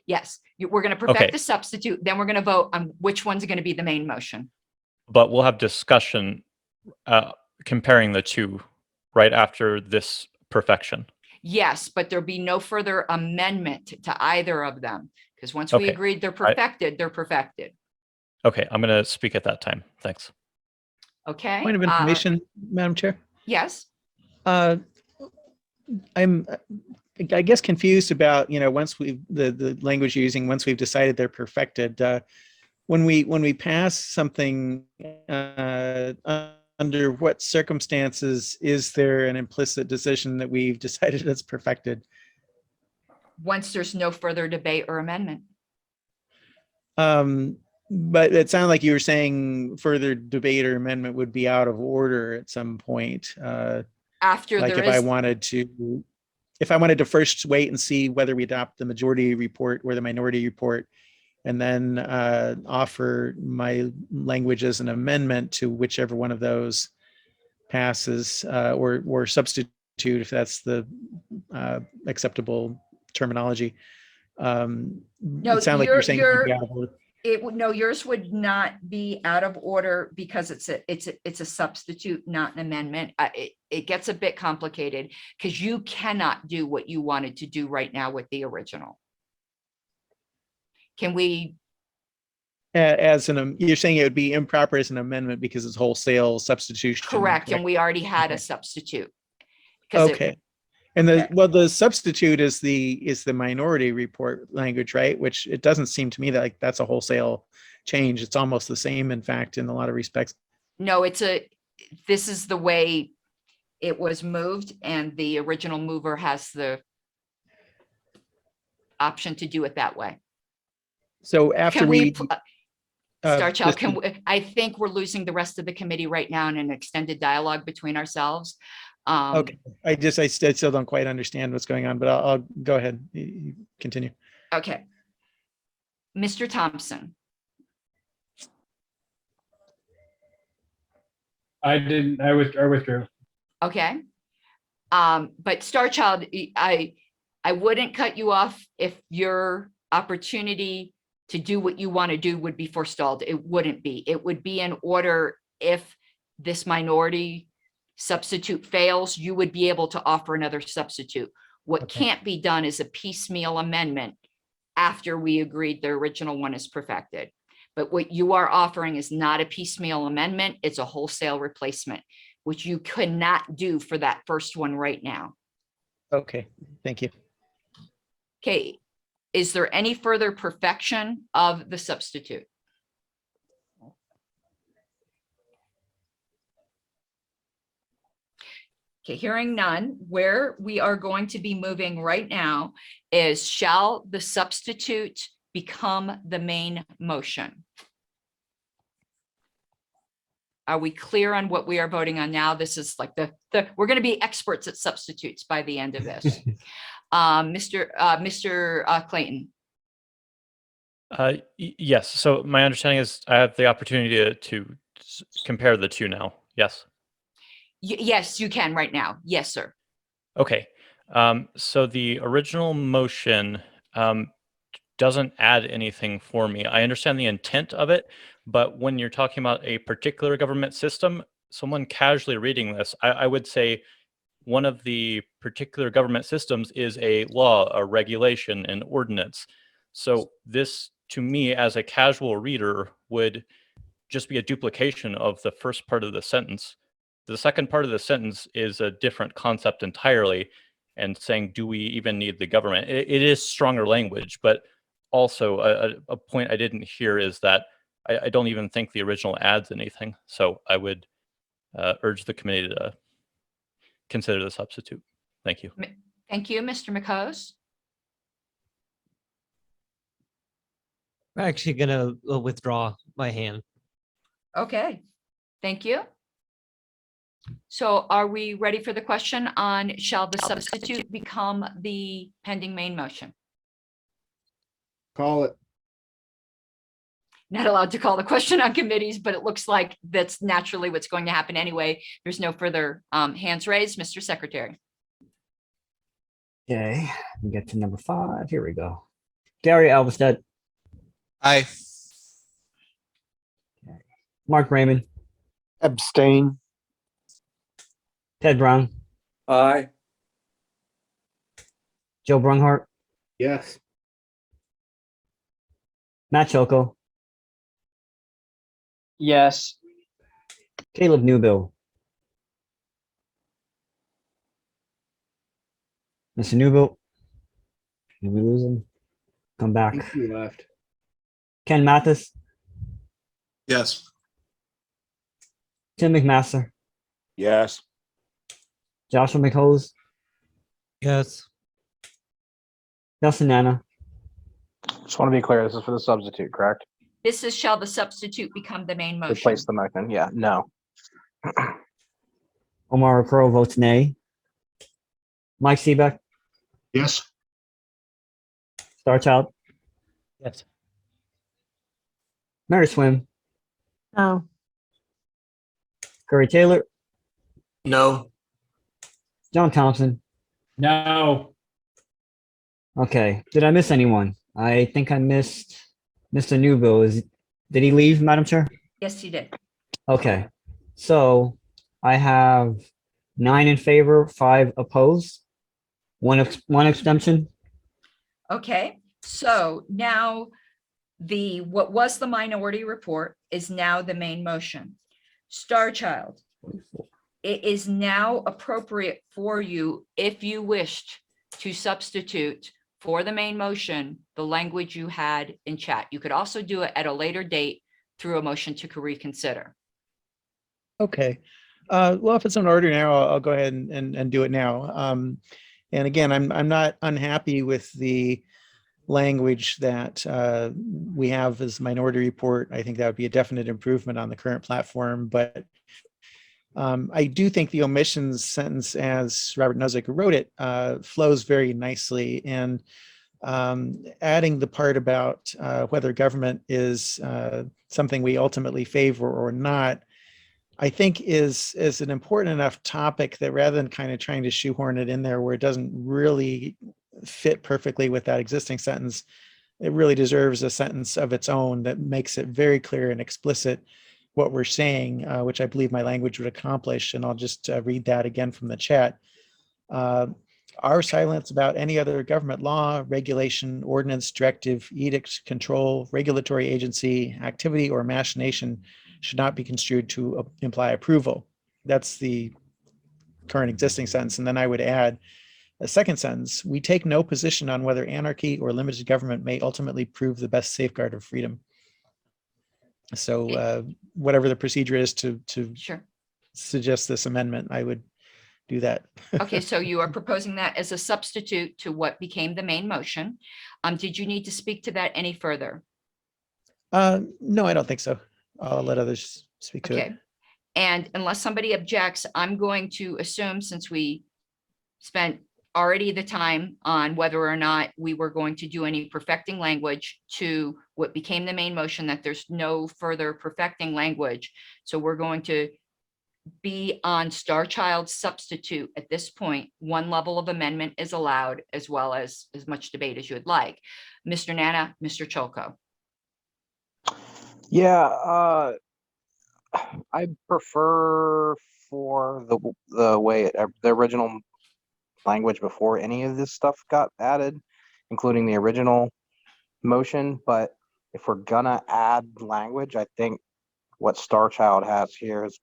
yes, we're going to Okay. perfect the substitute, then we're going to vote on which one's going to be the main motion. But we'll have discussion comparing the two right after this perfection. Yes, but there'll be no further amendment to either of them, because once we Okay. agreed they're perfected, they're perfected. Okay, I'm going to speak at that time. Thanks. Okay. Point of information, Madam Chair. Yes. I'm, I guess, confused about, once we've, the language you're using, once we've decided they're perfected, when we pass something, under what circumstances is there an implicit decision that we've decided it's perfected? Once there's no further debate or amendment. But it sounded like you were saying further debate or amendment would be out of order at some point. After Like there if I is, wanted to first wait and see whether we adopt the majority report or the minority report, and then offer my language as an amendment to whichever one of those passes, or substitute if that's the acceptable terminology. no, It sounded like you were saying it would be out of order. no, yours would not be out of order because it's a substitute, not an amendment. It gets a bit complicated because you cannot do what you wanted to do right now with the original. Can we? You're saying it would be improper as an amendment because it's wholesale substitution. Correct, and we already had a substitute. 'Cause Okay. And the substitute is the minority report language, right? Which it doesn't seem to me that like that's a wholesale change. It's almost the same, in fact, in a lot of respects. No, this is the way it was moved, and the original mover has the option to do it that way. So after Star Child, I think we're losing the rest of the committee right now in an extended dialogue between ourselves. Okay, I still don't quite understand what's going on, but I'll go ahead. You continue. Okay. Mr. Thompson. I withdrew. Okay. But Star Child, I wouldn't cut you off if your opportunity to do what you want to do would be forestalled. It wouldn't be. It would be in order if this minority substitute fails, you would be able to offer another substitute. What can't be done is a piecemeal amendment after we agreed the original one is perfected. But what you are offering is not a piecemeal amendment, it's a wholesale replacement, which you could not do for that first one right now. Okay, thank you. Okay, is there any further perfection of the substitute? Okay, hearing none, where we are going to be moving right now is, shall the substitute become the main motion? Are we clear on what we are voting on now? This is like we're going to be experts at substitutes by the end of this. Mr. Clayton. Yes. So my understanding is I have the opportunity to compare the two now. Yes. Yes, you can right now. Yes, sir. Okay. So the original motion doesn't add anything for me. I understand the intent of it, but when you're talking about a particular government system, someone casually reading this, I would say one of the particular government systems is a law, a regulation, an ordinance. So this, to me, as a casual reader, would just be a duplication of the first part of the sentence. The second part of the sentence is a different concept entirely, and saying, do we even need the government? It is stronger language, but also a point I didn't hear is that I don't even think the original adds anything. So I would urge the committee to consider the substitute. Thank you. Thank you, Mr. McCose. I'm actually going to withdraw my hand. Okay, thank you. So are we ready for the question on shall the substitute become the pending main motion? Call it. Not allowed to call the question on committees, but it looks like that's naturally what's going to happen anyway. There's no further hands raised. Mr. Secretary. Okay, we get to number 5. Here we go. Gary Alvestead. Aye. Mark Raymond. Abstain. Ted Brown. Aye. Joe Brunghart. Yes. Matt Choco. Yes. Caleb Newbill. Mr. Newbill. Did we lose him? Come I back. think he left. Ken Mathis. Yes. Tim McMaster. Yes. Joshua McHose. Yes. Nelson Nana. Just want to be clear, this is for the substitute, correct? This is shall the substitute become the main motion? Replace the motion. Yeah, no. Omar Crow votes nay. Mike Seebeck. Yes. Starchild. Yes. Mary Swim. No. Curry Taylor. No. John Thompson. No. Okay. Did I miss anyone? I think I missed Mr. Newbill. Did he leave, Madam Chair? Yes, you did. Okay. So I have 9 in favor, 5 opposed, one abstention. Okay, so now what was the minority report is now the main motion. Star Child, it is now appropriate for you, if you wished, to substitute for the main motion the language you had in chat. You could also do it at a later date through a motion to reconsider. Okay. Well, if it's in order now, I'll go ahead and do it now. And again, I'm not unhappy with the language that we have as minority report. I think that would be a definite improvement on the current platform. But I do think the omissions sentence, as Robert Nozick wrote it, flows very nicely. And adding the part about whether government is something we ultimately favor or not, I think is an important enough topic that rather than kind of trying to shoehorn it in there where it doesn't really fit perfectly with that existing sentence, it really deserves a sentence of its own that makes it very clear and explicit what we're saying, which I believe my language would accomplish. And I'll just read that again from the chat. Our silence about any other government law, regulation, ordinance, directive, edict, control, regulatory agency, activity, or machination should not be construed to imply approval. That's the current existing sentence. And then I would add a second sentence: we take no position on whether anarchy or limited government may ultimately prove the best safeguard of freedom. So whatever the procedure is to Sure. suggest this amendment, I would do that. Okay, so you are proposing that as a substitute to what became the main motion. Did you need to speak to that any further? No, I don't think so. I'll let others speak to Okay. it. And unless somebody objects, I'm going to assume, since we spent already the time on whether or not we were going to do any perfecting language to what became the main motion, that there's no further perfecting language. So we're going to be on Star Child substitute at this point. One level of amendment is allowed, as well as much debate as you would like. Mr. Nana, Mr. Cholko. Yeah, I prefer for the way the original language before any of this stuff got added, including the original motion. But if we're gonna add language, I think what Star Child has here is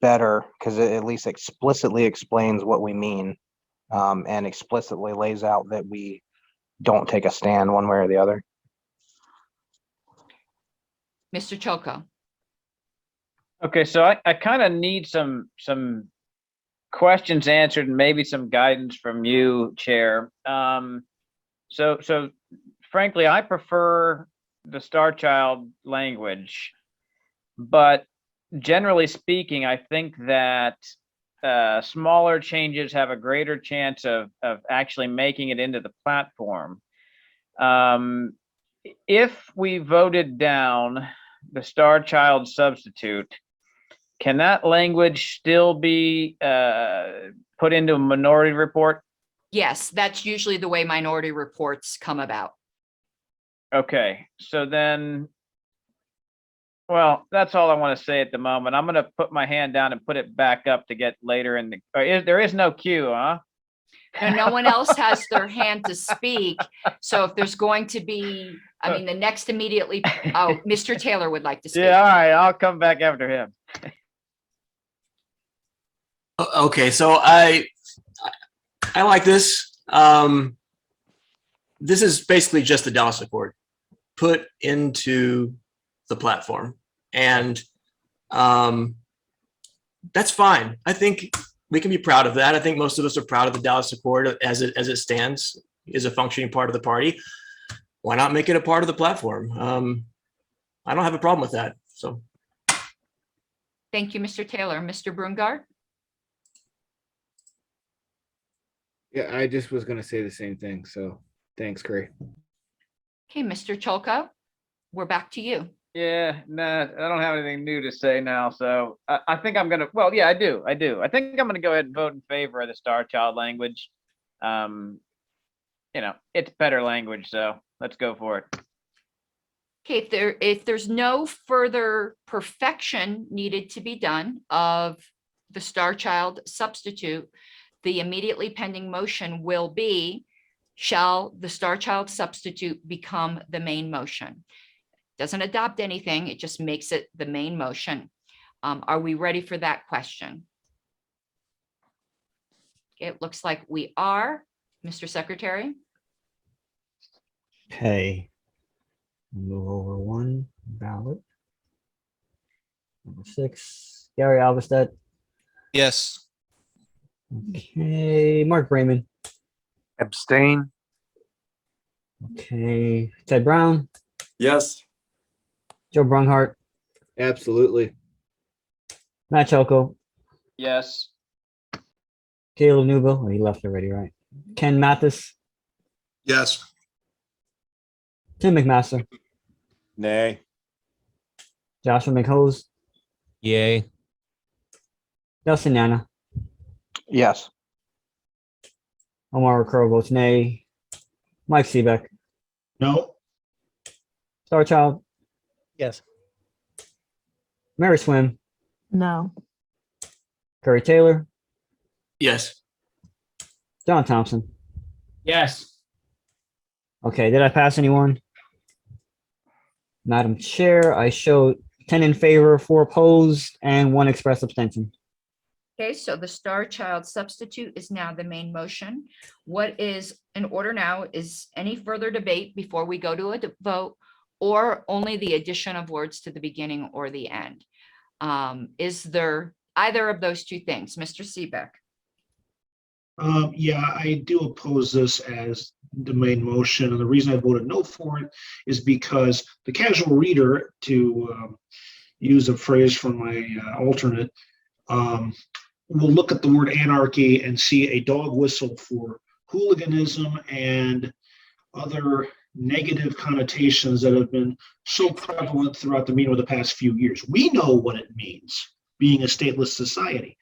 better because it at least explicitly explains what we mean, and explicitly lays out that we don't take a stand one way or the other. Mr. Cholko. Okay, so I kind of need some questions answered and maybe some guidance from you, Chair. So frankly, I prefer the Star Child language, but generally speaking, I think that smaller changes have a greater chance of actually making it into the platform. If we voted down the star child substitute, can that language still be put into a minority report? Yes, that's usually the way minority reports come about. Okay, so then, well, that's all I want to say at the moment. I'm going to put my hand down and put it back up to get later in the, there is no queue, huh? And no one else has their hand to speak. So if there's going to be, I mean, the next immediately, oh, Mr. Taylor would like to speak. Yeah, all right, I'll come back after him. Okay, so I like this. This is basically just the Dallas Accord put into the platform, and that's fine. I think we can be proud of that. I think most of us are proud of the Dallas Accord as it stands, is a functioning part of the party. Why not make it a part of the platform? I don't have a problem with that. So, Thank you, Mr. Taylor. Mr. Brungart? Yeah, I just was going to say the same thing. So thanks, Cray. Okay, Mr. Cholko, we're back to you. Yeah, nah, I don't have anything new to say now. So I think I'm going to, well, yeah, I do. I think I'm going to go ahead and vote in favor of the star child language. You know, it's better language, so let's go for it. Okay, if there's no further perfection needed to be done of the star child substitute, the immediately pending motion will be, shall the star child substitute become the main motion? Doesn't adopt anything, it just makes it the main motion. Are we ready for that question? Okay, it looks like we are. Mr. Secretary? Okay. Move over one ballot. Number 6, Gary Alverstedt. Yes. Okay, Mark Raymond. Abstain. Okay, Ted Brown. Yes. Joe Brunghart. Absolutely. Matt Cholko. Yes. Caleb Newville. Oh, he left already, right? Ken Mathis. Yes. Tim McMaster. Nay. Joshua McHose. Yay. Dustin Nana. Yes. Omar Crow votes nay. Mike Seebeck. No. Starchild. Yes. Mary Swim. No. Curry Taylor. yes. John Thompson. Yes. Okay, did I pass anyone? Madam Chair, I showed 10 in favor, 4 opposed, and 1 express abstention. Okay, so the star child substitute is now the main motion. What is in order now is any further debate before we go to a vote, or only the addition of words to the beginning or the end? Is there either of those two things? Mr. Seebeck? Yeah, I do oppose this as the main motion, and the reason I voted no for it is because the casual reader, to use a phrase from my alternate, will look at the word anarchy and see a dog whistle for hooliganism and other negative connotations that have been so prevalent throughout the media over the past few years. We know what it means being a stateless society.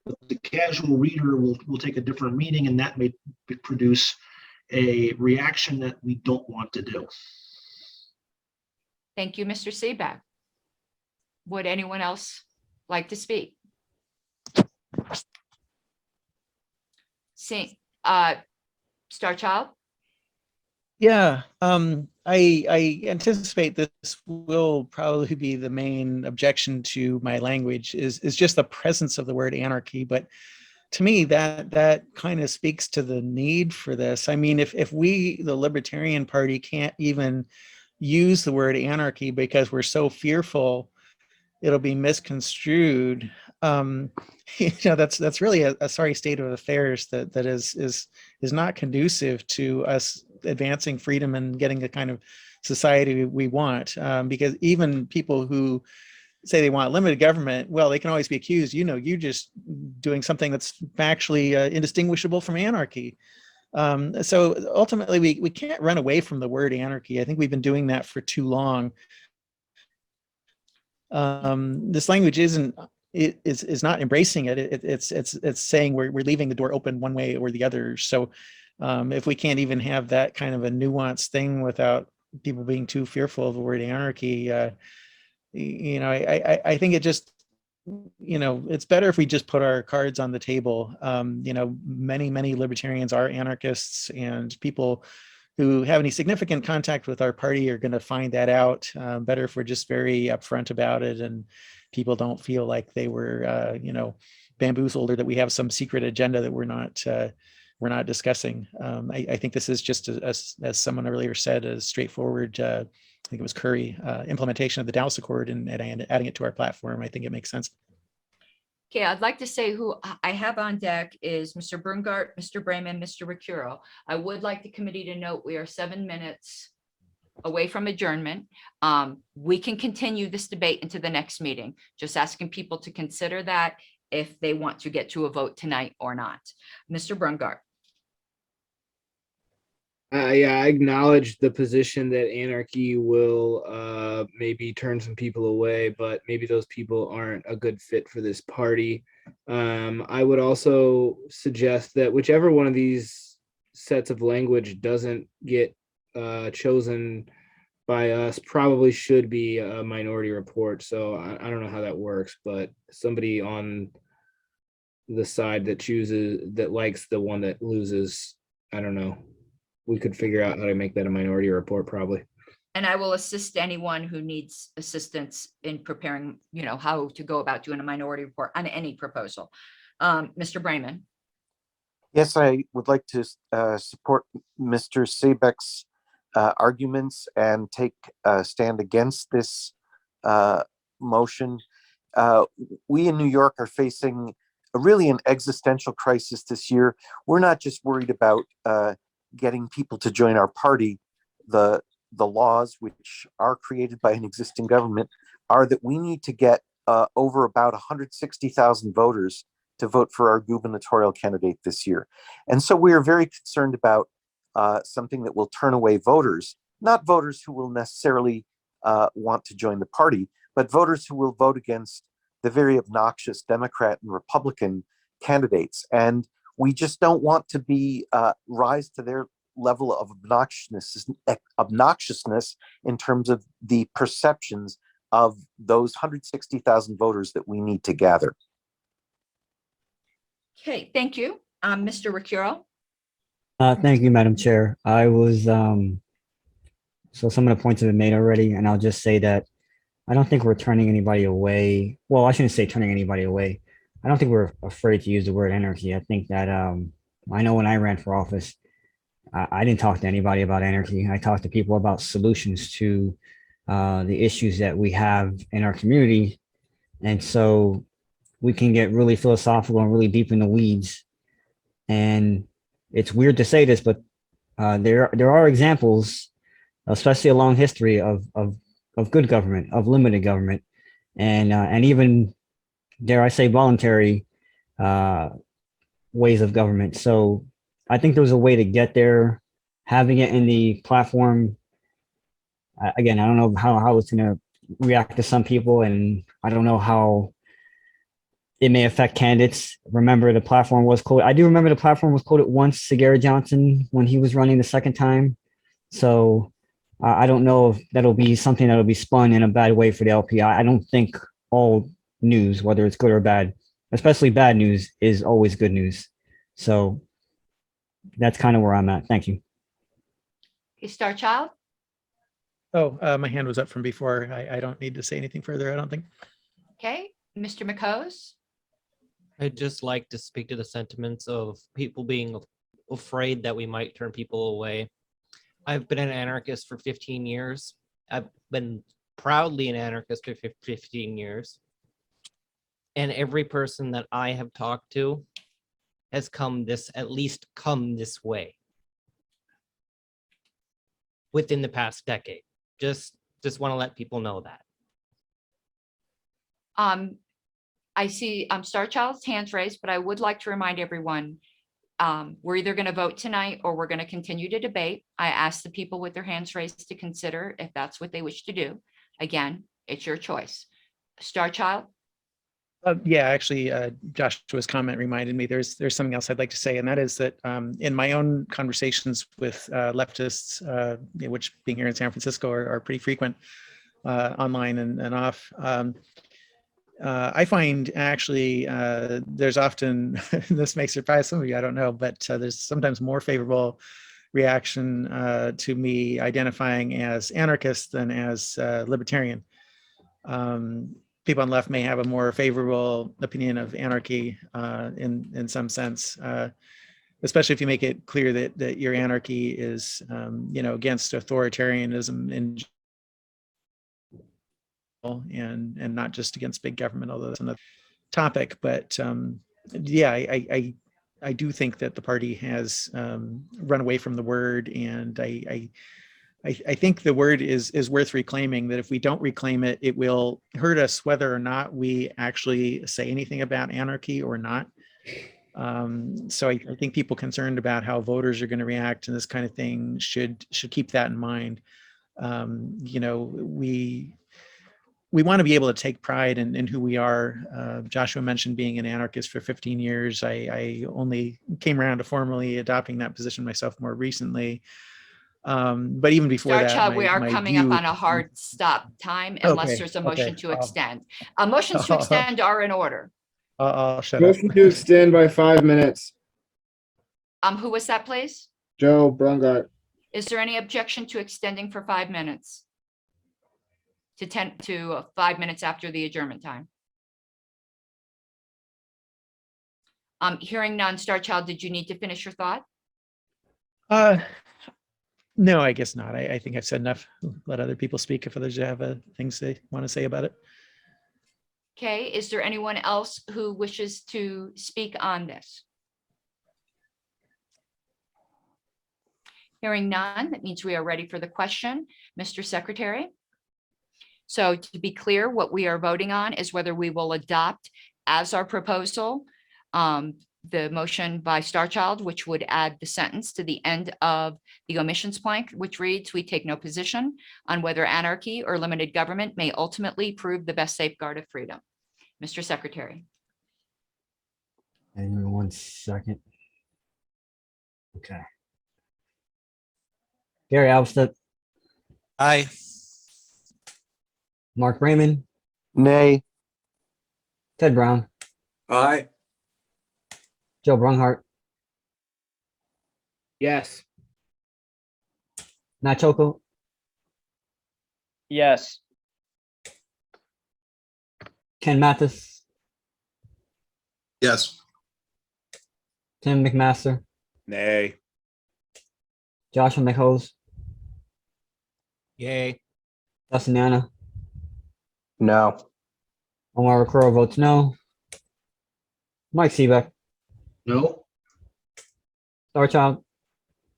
But the casual reader will take a different meaning, and that may produce a reaction that we don't want to do. Thank you, Mr. Seebeck. Would anyone else like to speak? Star Child? Yeah, I anticipate this will probably be the main objection to my language is just the presence of the word anarchy. But to me, that kind of speaks to the need for this. I mean, if we, the Libertarian Party, can't even use the word anarchy because we're so fearful it'll be misconstrued, that's really a sorry state of affairs that is not conducive to us advancing freedom and getting the kind of society we want. Because even people who say they want limited government, well, they can always be accused, you just doing something that's factually indistinguishable from anarchy. So ultimately, we can't run away from the word anarchy. I think we've been doing that for too long. This language is not embracing it. It's saying we're leaving the door open one way or the other. So if we can't even have that kind of a nuanced thing without people being too fearful of the word anarchy, I think it just, it's better if we just put our cards on the table. Many libertarians are anarchists, and people who have any significant contact with our party are going to find that out. Better if we're just very upfront about it, and people don't feel like they were, bamboozled, or that we have some secret agenda that we're not discussing. I think this is just, as someone earlier said, a straightforward, I think it was Curry, implementation of the Dallas Accord and adding it to our platform. I think it makes sense. Okay, I'd like to say who I have on deck is Mr. Brungart, Mr. Brayman, Mr. Ricuro. I would like the committee to note we are 7 minutes away from adjournment. We can continue this debate into the next meeting. Just asking people to consider that if they want to get to a vote tonight or not. Mr. Brungart. Yeah, I acknowledge the position that anarchy will maybe turn some people away, but maybe those people aren't a good fit for this party. I would also suggest that whichever one of these sets of language doesn't get chosen by us probably should be a minority report. So I don't know how that works, but somebody on the side that likes the one that loses, I don't know. We could figure out how to make that a minority report probably. And I will assist anyone who needs assistance in preparing, how to go about doing a minority report on any proposal. Mr. Brayman. Yes, I would like to support Mr. Sabek's arguments and take a stand against this motion. We in New York are facing really an existential crisis this year. We're not just worried about getting people to join our party. The laws, which are created by an existing government, are that we need to get over about 160,000 voters to vote for our gubernatorial candidate this year. And so we are very concerned about something that will turn away voters, not voters who will necessarily want to join the party, but voters who will vote against the very obnoxious Democrat and Republican candidates. And we just don't want to be rise to their level of obnoxiousness in terms of the perceptions of those 160,000 voters that we need to gather. Okay, thank you. Mr. Ricuro. Thank you, Madam Chair. I was, so some of the points have been made already, and I'll just say that I don't think we're turning anybody away. Well, I shouldn't say turning anybody away. I don't think we're afraid to use the word anarchy. I think that I know when I ran for office, I didn't talk to anybody about anarchy. I talked to people about solutions to the issues that we have in our community. And so we can get really philosophical and really deep in the weeds. And it's weird to say this, but there are examples, especially along history, of good government, of limited government, and even, dare I say, voluntary ways of government. So I think there's a way to get there. Having it in the platform, again, I don't know how it's going to react to some people, and I don't know how it may affect candidates. Remember, the platform was quoted. I do remember the platform was quoted once to Garrett Johnson when he was running the second time. So I don't know if that'll be something that'll be spun in a bad way for the LPI. I don't think all news, whether it's good or bad, especially bad news, is always good news. So that's kind of where I'm at. Thank you. Okay, Star Child. Oh, my hand was up from before. I don't need to say anything further, I don't think. Okay, Mr. McCose. I'd just like to speak to the sentiments of people being afraid that we might turn people away. I've been an anarchist for 15 years. I've been proudly an anarchist for 15 years. And every person that I have talked to has at least come this way within the past decade. Just want to let people know that. I see Star Child's hands raised, but I would like to remind everyone, we're either going to vote tonight or we're going to continue to debate. I asked the people with their hands raised to consider if that's what they wish to do. Again, it's your choice. Star Child? Yeah, actually, Joshua's comment reminded me there's something else I'd like to say, and that is that in my own conversations with leftists, which being here in San Francisco are pretty frequent online and off, I find actually there's often, this may surprise some of you, I don't know, but there's sometimes more favorable reaction to me identifying as anarchist than as libertarian. People on the left may have a more favorable opinion of anarchy in some sense, especially if you make it clear that your anarchy is, against authoritarianism in general and not just against big government, although that's another topic. But yeah, I do think that the party has run away from the word, and I think the word is worth reclaiming, that if we don't reclaim it, it will hurt us whether or not we actually say anything about anarchy or not. So I think people concerned about how voters are going to react and this kind of thing should keep that in mind. We want to be able to take pride in who we are. Joshua mentioned being an anarchist for 15 years. I only came around to formally adopting that position myself more recently. But even before Star that, Child, we are coming up view, on a hard stop time unless there's a motion to extend. Motions to extend are in order. I'll shut up. Motion to extend by 5 minutes. Who was that, please? Joe Brungart. Is there any objection to extending for 5 minutes? To 5 minutes after the adjournment time? Hearing none. Star Child, did you need to finish your thought? No, I guess not. I think I've said enough. Let other people speak if others have things they want to say about it. Okay, is there anyone else who wishes to speak on this? Hearing none, that means we are ready for the question. Mr. Secretary? So to be clear, what we are voting on is whether we will adopt as our proposal the motion by Star Child, which would add the sentence to the end of the omissions plank, which reads, "We take no position on whether anarchy or limited government may ultimately prove the best safeguard of freedom." Mr. Secretary. Hang on 1 second. Okay. Gary Alvstead. Aye. Mark Raymond. Nay. Ted Brown. Aye. Joe Brunghart. Yes. Matt Choco. Yes. Ken Mathis. Yes. Tim McMaster. Nay. Joshua McHose. Yay. Dustin Nana. No. Omar Crow votes no. Mike Seebeck. No. Star Child.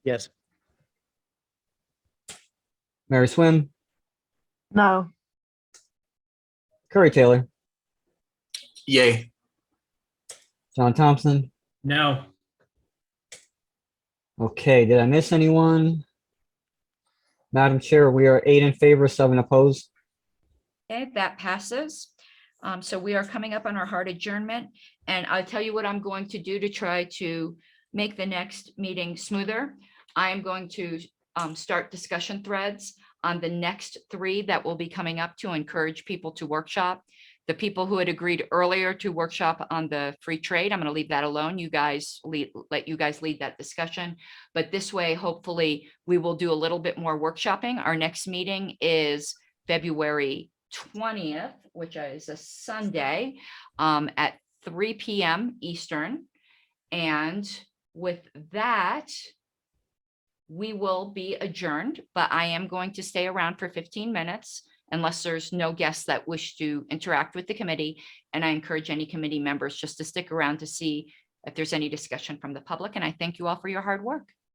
Yes. Mary Swim. No. Curry Taylor. Yay. John Thompson. No. Okay, did I miss anyone? Madam Chair, we are 8 in favor, 7 opposed. Okay, that passes. So we are coming up on our hard adjournment, and I'll tell you what I'm going to do to try to make the next meeting smoother. I am going to start discussion threads on the next 3 that will be coming up to encourage people to workshop. The people who had agreed earlier to workshop on the free trade, I'm going to leave that alone. You guys let you guys lead that discussion. But this way, hopefully, we will do a little bit more workshopping. Our next meeting is February 20th, which is a Sunday, at 3 p.m. Eastern. And with that, we will be adjourned, but I am going to stay around for 15 minutes unless there's no guests that wish to interact with the committee. And I encourage any committee members just to stick around to see if there's any discussion from the public. And I thank you all for your hard work.